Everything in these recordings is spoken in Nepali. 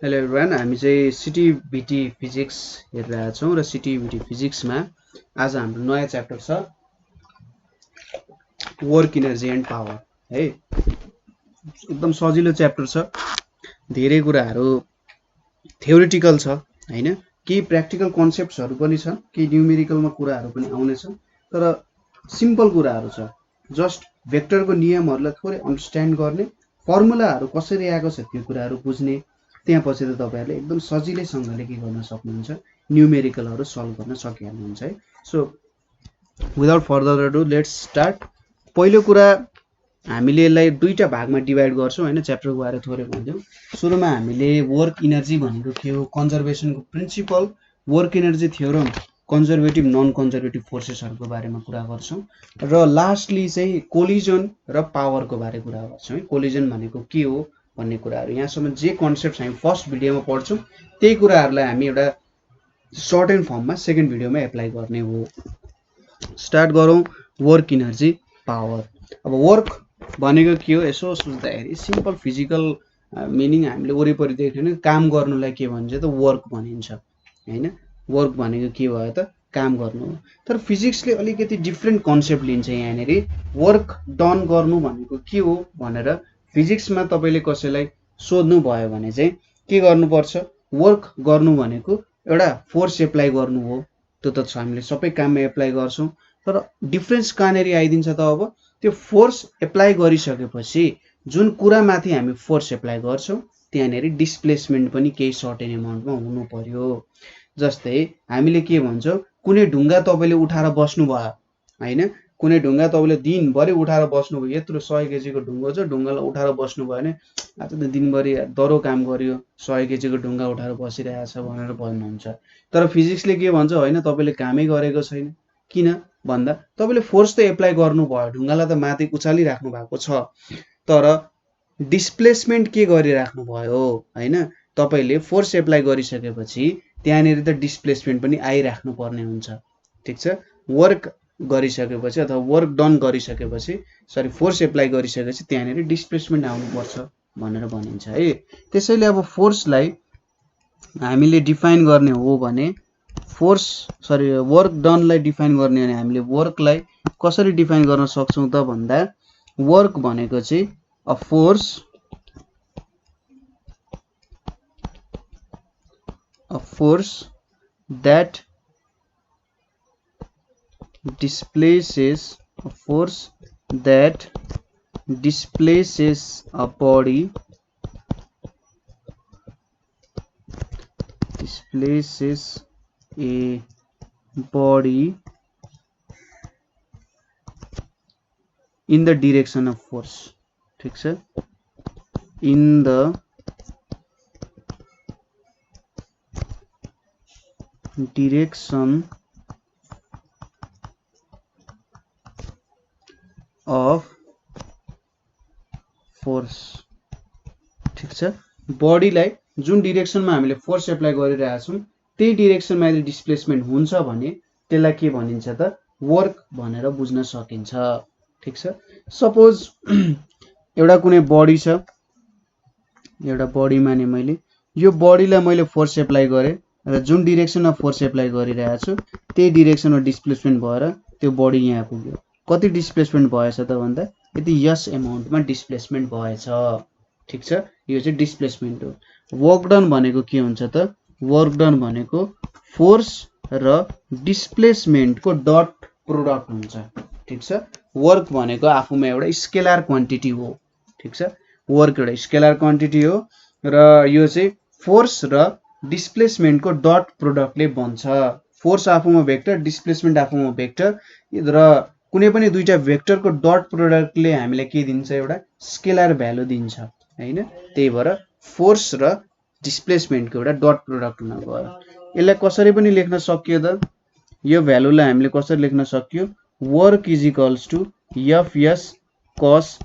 हेलो एभ्रिवान, हामी चाहिँ सिटिभिटी फिजिक्स हेरिरहेका छौँ र सिटिभिटी फिजिक्समा आज हाम्रो नयाँ च्याप्टर छ वर्क इनर्जी एन्ड पावर है। एकदम सजिलो च्याप्टर छ, धेरै कुराहरू थ्योरिटिकल छ हैन, केही प्र्याक्टिकल कन्सेप्ट्सहरू पनि छ, केही न्युमेरिकलमा कुराहरू पनि आउनेछ, तर सिम्पल कुराहरू छ। जस्ट भेक्टरको नियमहरूलाई थोरै अन्डरस्ट्यान्ड गर्ने, फर्मुलाहरू कसरी आएको छ त्यो कुराहरू बुझ्ने, त्यहाँ पछि त तपाईहरुले एकदम सजिलैसँगले के गर्न सक्नुहुन्छ, न्युमेरिकलहरू सल्भ गर्न सकिहाल्नुहुन्छ है। So without further अडु let's start. पहिलो कुरा हामीले यसलाई दुईटा भागमा डिभाइड गर्छौं हैन, च्याप्टरको बारे थोरै भन्दियौं। सुरुमा हामीले वर्क इनर्जी भनेको के हो, कन्जर्भेसनको principle, work energy theorem, conservative non conservative फोर्सेसहरुको बारेमा कुरा गर्छौं र लास्टली चाहिँ कोलिजन र पावरको बारे कुरा गर्छौं है। कोलिजन भनेको के हो भन्ने कुराहरु, यहाँसम्म जे कन्सेप्ट्स हामी फर्स्ट भिडियोमा पढ्छौं त्यही कुराहरुलाई हामी एउटा सर्ट एन्ड फर्ममा सेकेन्ड भिडियोमा एप्लाई गर्ने हो। स्टार्ट गरौँ वर्क इनर्जी पावर। अब वर्क भनेको के हो यसो सोच्दाखेरि सिम्पल फिजिकल मिनिङ हामीले वरिपरि देख्यो भने काम गर्नुलाई के भन्छ त वर्क भनिन्छ हैन। वर्क भनेको के भयो त काम गर्नु हो। तर फिजिक्सले अलिकति डिफ्रेन्ट कन्सेप्ट लिन्छ यहाँनेरि। वर्क डन गर्नु भनेको के हो भनेर फिजिक्समा तपाईले कसैलाई सोध्नु भयो भने चाहिँ के गर्नुपर्छ, वर्क गर्नु भनेको एउटा फोर्स एप्लाई गर्नु हो। त्यो त हामीले सबै काममा एप्लाई गर्छौं, तर डिफरेन्स कहाँनेरि आइदिन्छ त अब त्यो फोर्स एप्लाई गरिसकेपछि जुन कुरामाथि हामी फोर्स एप्लाई गर्छौं त्यहाँनेरि डिस्प्लेसमेन्ट पनि केही सर्टेन एमाउन्टमा हुनु पर्यो। जस्तै हामीले के भन्छौं, कुनै ढुङ्गा तपाईले उठाएर बस्नु भयो हैन, कुनै ढुङ्गा तपाईले दिनभरि उठाएर बस्नु भयो, यत्रो 100 केजीको ढुङ्गा छ, ढुङ्गालाई उठाएर बस्नु भयो भने आज त दिनभरि दह्रो काम गर्यो, 100 केजीको ढुङ्गा उठाएर बसिरहेछ भनेर भन्नुहुन्छ। तर फिजिक्सले के भन्छ, हैन तपाईले कामै गरेको छैन। किन भन्दा तपाईले फोर्स त एप्लाई गर्नु भयो, ढुङ्गालाई त माथि उचालिराख्नु भएको छ, तर डिस्प्लेसमेन्ट के गरिराख्नु भयो हैन। तपाईले फोर्स एप्लाई गरिसकेपछि त्यहाँनेरि त डिस्प्लेसमेन्ट पनि आइराख्नु पर्ने हुन्छ, ठीक छ। वर्क गरिसकेपछि अथवा वर्क डन गरिसकेपछि सरी फोर्स एप्लाई गरिसकेपछि त्यहाँनेरि डिस्प्लेसमेन्ट आउनुपर्छ भनेर भनिन्छ है। त्यसैले अब फोर्सलाई हामीले डिफाइन गर्ने हो भने वर्क डनलाई डिफाइन गर्ने भने हामीले वर्कलाई कसरी डिफाइन गर्न सक्छौं त भन्दा वर्क भनेको चाहिँ a force that displaces a body in the direction of force, ठीक छ, in the direction of force, ठीक छ। बडीलाई जुन डिरेक्सनमा हामीले फोर्स एप्लाई गरिरहेका छौं त्यही डिरेक्सनमा यदि डिस्प्लेसमेन्ट हुन्छ भने त्यसलाई के भनिन्छ त वर्क भनेर बुझ्न सकिन्छ, ठीक छ। सपोज एउटा कुनै बडी छ, एउटा बडीमा नि मैले यो बडीलाई मैले फोर्स एप्लाई गरे र जुन डिरेक्सनमा फोर्स एप्लाई गरिरहेको छु त्यही डिरेक्सनमा डिस्प्लेसमेन्ट भएर त्यो बडी यहाँ पुग्यो। कति डिस्प्लेसमेन्ट भएछ त भन्दा यति यस एमाउन्टमा डिस्प्लेसमेन्ट भएछ, ठीक छ। यो चाहिँ डिस्प्लेसमेन्ट हो। वर्क डन भनेको के हुन्छ त, वर्क डन भनेको फोर्स र डिस्प्लेसमेन्टको डट प्रोडक्ट हुन्छ, ठीक छ। वर्क भनेको आफूमा एउटा स्केलर क्वान्टिटी हो, ठीक छ। वर्क एउटा स्केलर क्वान्टिटी हो र यो चाहिँ फोर्स र डिस्प्लेसमेन्टको डट प्रोडक्टले बन्छ। फोर्स आफूमा भेक्टर, डिस्प्लेसमेन्ट आफूमा भेक्टर र कुनै पनि दुईटा भेक्टरको डट प्रोडक्टले हामीलाई के दिन्छ, एउटा स्केलर भ्यालु दिन्छ हैन। त्यही भएर फोर्स र डिस्प्लेसमेन्टको एउटा डट प्रोडक्ट हुन गयो। यसलाई कसरी पनि लेख्न सकियो त, यो भ्यालुलाई हामीले कसरी लेख्न सकियो, work is equals to FS cos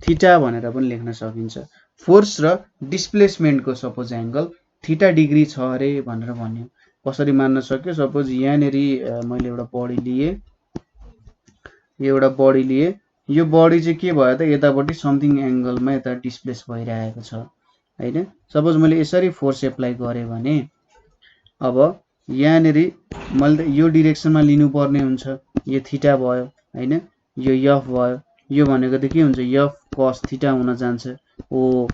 theta भनेर पनि लेख्न सकिन्छ। फोर्स र डिस्प्लेसमेन्टको सपोज एंगल थीटा डिग्री छ अरे भनेर भन्यो। कसरी मान्न सक्यो, सपोज यहाँनेरि मैले एउटा बडी लिए, यो बडी चाहिँ के भयो त यतापट्टि समथिङ एंगलमा यता डिस्प्लेस भइरहेको छ हैन। सपोज मैले यसरी फोर्स एप्लाई गरे भने अब यहाँनेरि मैले यो डिरेक्सनमा लिनुपर्ने हुन्छ, यो थीटा भयो हैन, यो एफ भयो, यो भनेको त के हुन्छ एफ कस थीटा हुन जान्छ। ओ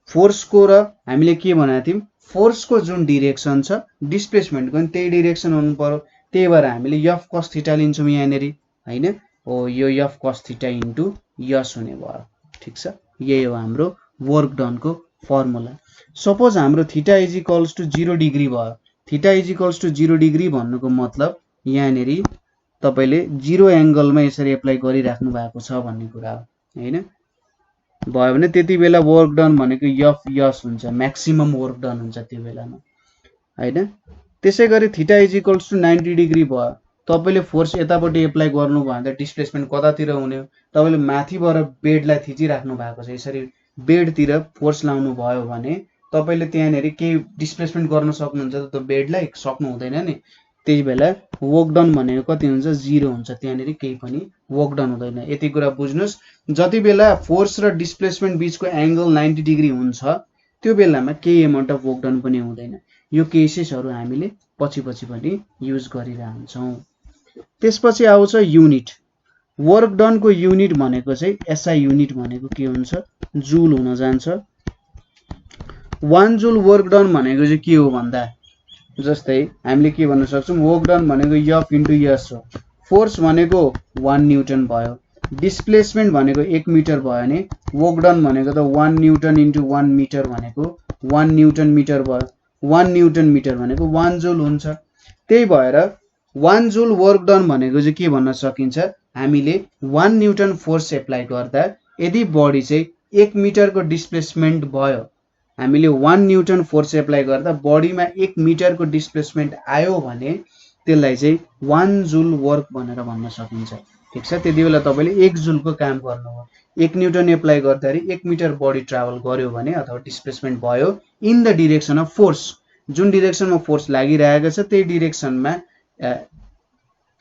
फोर्सको र हामीले के भनेको थियौं, फोर्सको जुन डिरेक्सन छ डिस्प्लेसमेन्टको पनि त्यही डिरेक्सन हुनु पर्यो, त्यही भएर हामीले एफ कस थीटा लिन्छौँ यहाँनेरि हैन। हो यो एफ कस थीटा इन्टु यस हुने भयो, ठिक छ। यही हो हाम्रो वर्क डनको फर्मुला। सपोज हाम्रो theta is equals to 0 degree भयो, theta is equals to 0 degree भन्नुको मतलब यहाँनेरि तपाईले 0 एंगलमा यसरी एप्लाई गरिराख्नु भएको छ भन्ने कुरा हो हैन। भयो भने त्यति बेला वर्क डन भनेको एफ यस हुन्छ, म्याक्सिमम वर्क डन हुन्छ त्यो बेलामा हैन। त्यसैगरी theta is equals to 90 degree भयो, तपाईले फोर्स यतापट्टि एप्लाई गर्नु भयो भने डिस्प्लेसमेन्ट कतातिर हुने हो, तपाईले माथिबाट बेडलाई थिचिराख्नु भएको छ, यसरी बेडतिर फोर्स लाउनु भयो भने तपाईले त्यहाँनेरि केही डिस्प्लेसमेन्ट गर्न सक्नुहुन्छ त, त्यो बेडलाई सक्नु हुँदैन नि। त्यही बेला वर्क डन भनेको कति हुन्छ 0 हुन्छ, त्यहाँनेरि केही पनि वर्क डन हुँदैन। यति कुरा बुझ्नुस्, जति बेला फोर्स र डिस्प्लेसमेन्ट बीचको एंगल 90 डिग्री हुन्छ त्यो बेलामा केही अमाउन्ट अफ वर्क डन पनि हुँदैन। यो केसेसहरु हामीले पछि पनि युज गरिरहन्छौं। त्यसपछि आउँछ युनिट। वर्क डन को युनिट भनेको चाहिँ एसआई युनिट भनेको के हुन्छ, जूल हुन जान्छ। 1 जूल वर्क डन भनेको चाहिँ के हो भन्दा जस्तै हामीले के भन्न सक्छौं, वर्क डन भनेको एफ इन्टु एस हो, फोर्स भनेको 1 न्यूटन भयो, डिस्प्लेसमेन्ट भनेको 1 मिटर भयो भने वर्क डन भनेको त 1 न्यूटन इन्टु 1 मिटर भनेको 1 न्यूटन मिटर भयो, 1 न्यूटन मिटर भनेको 1 जूल हुन्छ। त्यही भएर 1 जूल वर्क डन भनेको चाहिँ के भन्न सकिन्छ, हामीले 1 न्यूटन फोर्स एप्लाई गर्दा यदि बडी चाहिँ 1 मिटरको डिस्प्लेसमेन्ट भयो, हामीले 1 न्यूटन फोर्स एप्लाई गर्दा बडीमा 1 मिटरको डिस्प्लेसमेन्ट आयो भने त्यसलाई चाहिँ 1 जूल वर्क भनेर भन्न सकिन्छ, ठीक छ। त्यति बेला तपाईले 1 जूलको काम गर्नुभयो, 1 न्यूटन एप्लाई गर्दाखेरि 1 मिटर बडी ट्राभल गर्यो भने अथवा डिस्प्लेसमेन्ट भयो in the direction of force, जुन डिरेक्सनमा फोर्स लागिरहेको छ त्यही डिरेक्सनमा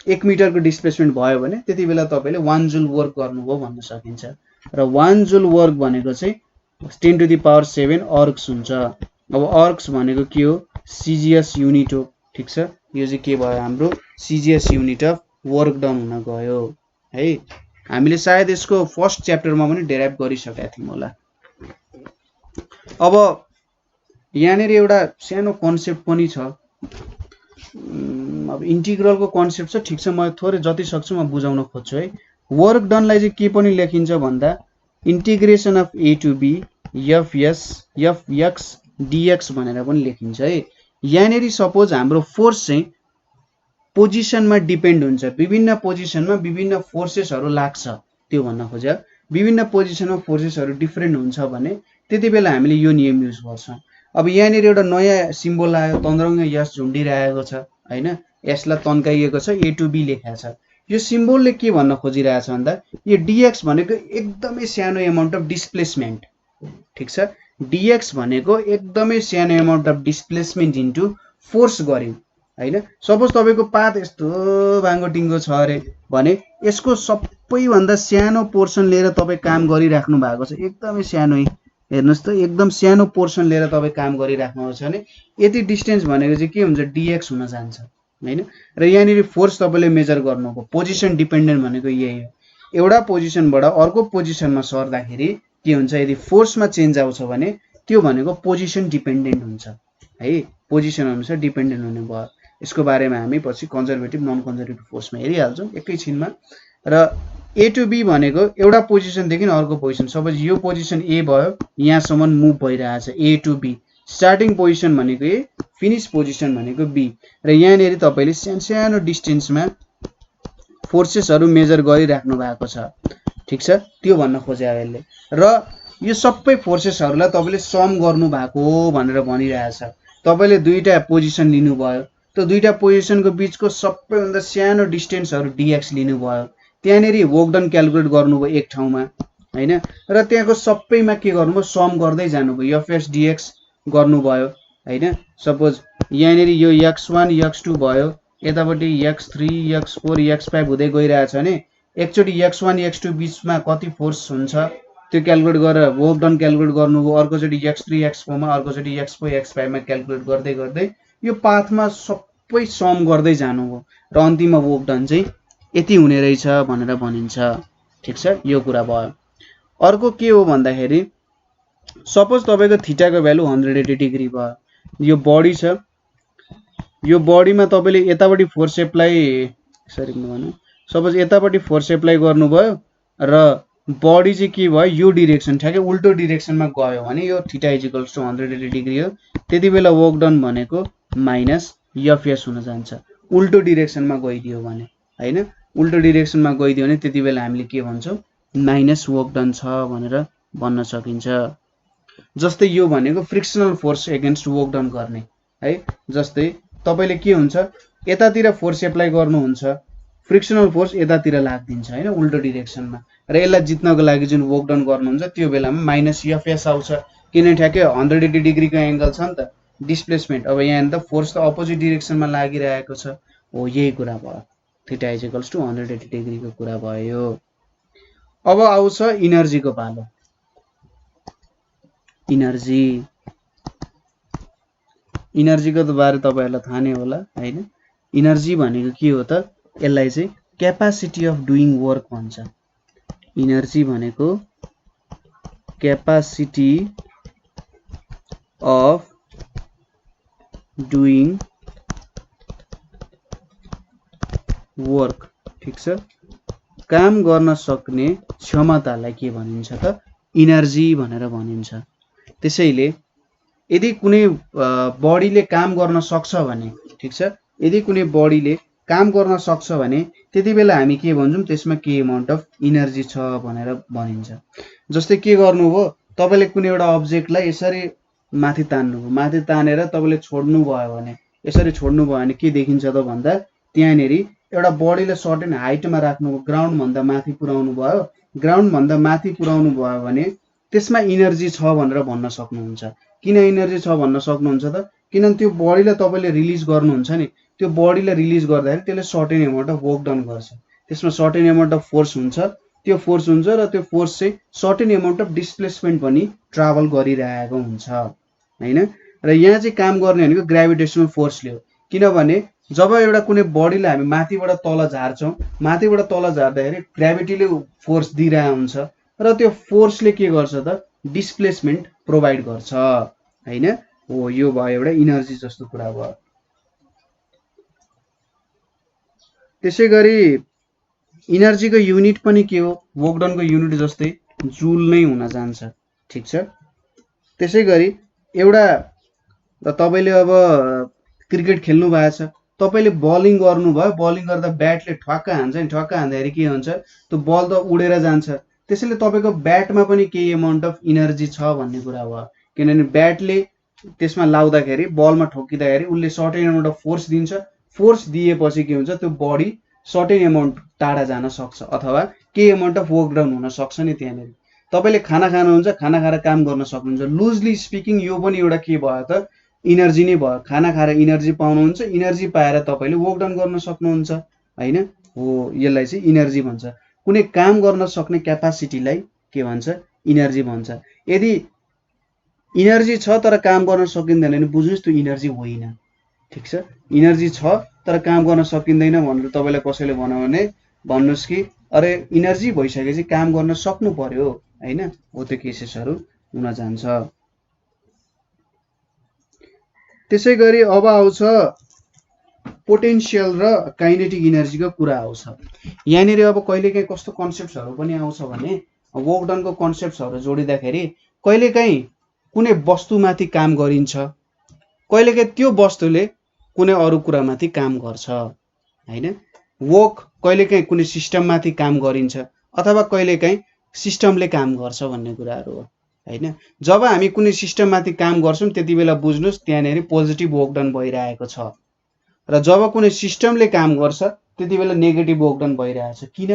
1 मिटरको डिस्प्लेसमेन्ट भयो भने त्यति बेला तपाईले 1 जूल वर्क गर्नुभयो भन्न सकिन्छ। र 1 जूल वर्क भनेको चाहिँ 10 टु द पावर 7 अर्क्स हुन्छ। अब अर्क्स भनेको के हो, सीजीएस युनिट हो, ठीक छ। यो चाहिँ के भयो, हाम्रो CGS unit of work done हुन गयो है। हामीले सायद यसको फर्स्ट च्याप्टरमा पनि डेराइभ गरिसकेका थियौं होला। अब यहाँनेरि एउटा सानो कन्सेप्ट पनि छ, अब इन्टिग्रलको कन्सेप्ट छ, ठीक छ। म थोरै जति सक्छु म बुझाउन खोज्छु है। वर्क डनलाई चाहिँ के पनि लेखिन्छ भन्दा integration of A to B F X DX भनेर पनि लेखिन्छ है। यहाँनेरि सपोज हाम्रो फोर्स चाहिँ पोजिसनमा डिपेन्ड हुन्छ, विभिन्न पोजिसनमा विभिन्न फोर्सेसहरु लाग्छ, त्यो भन्न खोज्यो। विभिन्न पोजिसनमा फोर्सेसहरु डिफरेन्ट हुन्छ भने त्यति बेला हामीले यो नियम युज गर्छौं। अब यहाँनेरि एउटा नयाँ सिम्बल आयो, तन्द्रङ्ग यस झुन्डिरहेको छ हैन, यसलाई तन्काइएको छ, ए टू बी लेखेको छ। यो सिम्बलले के भन्न खोजिरहेछ भन्दा यो डीएक्स भनेको एकदमै सानो अमाउन्ट अफ डिस्प्लेसमेन्ट, ठीक छ। डीएक्स भनेको एकदमै सानो amount of displacement into force गर्यो हैन। सपोज तपाईको पाथ यस्तो भाङ्गोटिङ्गो छ अरे भने यसको सबैभन्दा सानो पोर्सन लिएर तपाई काम गरिराख्नु भएको छ, एकदमै सानो, हेर्नुस् त एकदम सानो पोर्सन लिएर तपाई काम गरिराख्नु भएको छ भने यति डिस्टेन्स भनेको चाहिँ के हुन्छ, डीएक्स हुन जान्छ हैन। र यहाँनिर फोर्स तपाईले मेजर गर्नुको पोजिसन डिपेन्डेन्ट भनेको यही हो। एउटा पोजिसनबाट अर्को पोजिसनमा सर्दाखेरि के हुन्छ, यदि फोर्समा चेन्ज आउँछ भने त्यो भनेको पोजिसन डिपेन्डेन्ट हुन्छ है, पोजिसन अनुसार डिपेन्डेन्ट हुने भयो। यसको बारेमा हामी पछि कन्जर्भेटिभ नन कन्जर्भेटिभ फोर्समा हेरिहाल्छौं एकैछिनमा। र ए टु बी भनेको एउटा पोजिसनदेखि अर्को पोजिसन, सपोज यो पोजिसन ए भयो, यहाँसम्म मुभ भइरहेछ ए टु बी, स्टार्टिङ पोजिसन भनेको ए, फिनिश पोजिसन भनेको बी। र यहाँनेरि तपाईले सानो डिस्टेन्समा फोर्सेसहरु मेजर गरिराख्नु भएको छ, ठीक छ, त्यो भन्न खोज्यो यसले। र यो सबै फोर्सेसहरुलाई तपाईले सम गर्नु भएको भनेर भनिरहेछ। तपाईले दुईटा पोजिसन लिनुभयो, त्यो दुईटा पोजिसनको बीचको सबैभन्दा सानो डिस्टेन्सहरु डीएक्स लिनुभयो, त्यहाँनेरि वर्क डन क्याल्कुलेट गर्नुभयो एक ठाउँमा हैन। र त्यहाँको सबैमा के गर्नुभयो, सम गर्दै जानुभयो, एफएस डीएक्स गर्नुभयो हैन। सपोज यहाँनेरि यो x1 x2 भयो, यतापट्टि x3 x4 x5 हुँदै गइरहेछ भने एकचोटी x1 x2 बीचमा कति फोर्स हुन्छ, त्यो क्याल्कुलेट गरेर वर्क डन क्याल्कुलेट गर्नुभयो, अर्कोचोटि x3 x4 मा, अर्कोचोटि x4 x5 मा क्याल्कुलेट गर्दै गर्दै यो पाथमा सबै सम गर्दै जानुभयो र अन्तिममा वर्क डन चाहिँ यति हुने रहेछ भनेर भनिन्छ। ठिक छ, यो कुरा भयो। अर्को के हो भन्दाखेरि सपोज तपाईको थीटाको भ्यालु 180 डिग्री भयो, यो बडी छ, यो बडीमा तपाईले यतापट्टि फोर्स एप्लाई सपोज यतापट्टि फोर्स एप्लाई गर्नुभयो र बडी चाहिँ के भयो, यो डिरेक्सन ठ्याक्कै उल्टो डिरेक्सनमा गयो भने यो थीटा इक्वल्स टु 180 डिग्री हो। त्यति बेला वर्क डन भनेको माइनस एफएस हुन जान्छ, उल्टो डिरेक्सनमा गइदियो भने हैन, उल्टो डिरेक्सनमा गइदियो भने त्यति बेला हामीले के भन्छौँ, माइनस वर्क डन छ भनेर भन्न सकिन्छ। जस्तै यो भनेको frictional force against work done गर्ने है। जस्तै तपाईले के हुन्छ, यतातिर फोर्स एप्लाई गर्नुहुन्छ, फ्रिक्सनल फोर्स यतातिर लाग्दिन्छ हैन, उल्टो डिरेक्सनमा, र यसलाई जित्नको लागि जुन वर्क डन गर्नुहुन्छ त्यो बेलामा माइनस एफएस आउँछ, किन ठ्याक्कै 180 डिग्रीको एंगल छ नि त डिस्प्लेसमेन्ट। अब यहाँ त फोर्स त अपोजिट डिरेक्सनमा लागिरहेको छ, हो यही कुरा भयो, थीटा इक्वल्स टु 180 डिग्रीको कुरा भयो। अब आउँछ इनर्जीको पालो। इनर्जीको त बारे तपाईहरुलाई थाहा नै होला हैन। इनर्जी भनेको के हो त, यसलाई चाहिँ क्यापासिटी अफ डुइङ वर्क भन्छ। इनर्जी भनेको क्यापासिटी अफ डुइङ वर्क। ठीक छ, काम गर्न सक्ने क्षमतालाई के भनिन्छ त, इनर्जी भनेर भनिन्छ। त्यसैले यदि कुनै बडीले काम गर्न सक्छ भने, ठीक छ, यदि कुनै बडीले काम गर्न सक्छ भने त्यति बेला हामी के भन्छौँ, त्यसमा के अमाउन्ट अफ इनर्जी छ भनेर भनिन्छ। जस्तै के गर्नुभयो, तपाईले कुनै एउटा अब्जेक्टलाई यसरी माथि तान्नुभयो, माथि तानेर तपाईले छोड्नु भयो भने, यसरी छोड्नु भयो भने के देखिन्छ त भन्दा, त्यहाँनेरि एउटा बडीले सर्टेन हाइटमा राख्नुभयो, ग्राउन्ड भन्दा माथि पुर्याउनु भयो, ग्राउन्ड भन्दा माथि पुर्याउनु भयो भने त्यसमा इनर्जी छ भनेर भन्न सक्नुहुन्छ। किन इनर्जी छ भन्न सक्नुहुन्छ त, किनभने त्यो बडीलाई तपाईले रिलिज गर्नुहुन्छ नि, त्यो बडीलाई रिलिज गर्दाखेरि त्यसले certain amount of work done गर्छ, त्यसमा सर्टेन अमाउन्ट अफ फोर्स हुन्छ, त्यो फोर्स हुन्छ र त्यो फोर्स चाहिँ सर्टेन अमाउन्ट अफ डिस्प्लेसमेन्ट पनि ट्राभल गरिरहेको हुन्छ हैन। र यहाँ चाहिँ काम गर्ने भनेको ग्रेभिटेसनल फोर्सले हो, किनभने जब एउटा कुनै बडीलाई हामी माथिबाट तल झार्छौं, माथिबाट तल झार्दाखेरि ग्रेभिटीले फोर्स दिइरहेको हुन्छ र त्यो फोर्सले के गर्छ त, डिस्प्लेसमेन्ट प्रोभाइड गर्छ हैन। हो यो भयो एउटा इनर्जी जस्तो कुरा भयो। त्यसैगरी इनर्जीको युनिट पनि के हो, वर्क डनको युनिट जस्तै जुल नै हुन जान्छ। ठीक छ, त्यसैगरी एउटा तपाईले अब क्रिकेट खेल्नु भएको छ, तपाईले बलिङ गर्नुभयो, बलिङ गर्दा ब्याटले ठ्वाक्क हान्छ नि, ठ्वाक्क हान्दाखेरि के हुन्छ, त्यो बल त उडेर जान्छ। त्यसैले तपाईको ब्याटमा पनि केही अमाउन्ट अफ इनर्जी छ भन्ने कुरा भयो, किनभने ब्याटले त्यसमा लाउँदाखेरि, बलमा ठोकिँदाखेरि उसले सर्टेन अमाउन्ट अफ फोर्स दिन्छ, फोर्स दिएपछि के हुन्छ, त्यो बडी सर्टेन अमाउन्ट टाढा जान सक्छ अथवा केही अमाउन्ट अफ वर्क डाउन हुन सक्छ नि। त्यहाँनेर तपाईले खाना खानुहुन्छ, खाना खाएर काम गर्न सक्नुहुन्छ, लुजली स्पिकिङ यो पनि एउटा के भयो त, इनर्जी नै भयो। खाना खाएर इनर्जी पाउनुहुन्छ, इनर्जी पाएर तपाईले वर्क डाउन गर्न सक्नुहुन्छ हैन। हो यसलाई चाहिँ इनर्जी भन्छ। कुनै काम गर्न सक्ने क्यापासिटीलाई के भन्छ, इनर्जी भन्छ। यदि इनर्जी छ तर काम गर्न सकिँदैन भने बुझ्नुस् त्यो इनर्जी होइन। ठीक छ, इनर्जी छ तर काम गर्न सकिँदैन भनेर तपाईलाई कसैले भन्यो भने भन्नुस् कि अरे इनर्जी भइसकेपछि काम गर्न सक्नु पर्यो हैन। हो त्यो केसेसहरु हुन जान्छ। त्यसैगरी अब आउँछ पोटेन्शियल र काइनेटिक एनर्जीको कुरा आउँछ। यहाँनिर अब कहिलेकाहीँ कस्तो कन्सेप्टहरु पनि आउँछ भने वर्क डनको कन्सेप्टहरु जोडिँदाखेरि कहिलेकाहीँ कुनै वस्तुमाथि काम गरिन्छ, कहिलेकाहीँ त्यो वस्तुले कुनै अरु कुरामाथि काम गर्छ हैन। वर्क कहिलेकाहीँ कुनै सिस्टममाथि काम गरिन्छ अथवा कहिलेकाहीँ सिस्टमले काम गर्छ भन्ने कुराहरु हो हैन। जब हामी कुनै सिस्टममाथि काम गर्छौं त्यतिबेला बुझ्नुस् त्यहाँनेरि पोजिटिभ वर्क डन भइरहेको छ, र जब कुनै सिस्टमले काम गर्छ त्यतिबेला नेगेटिभ वर्क डन भइरहेछ। किन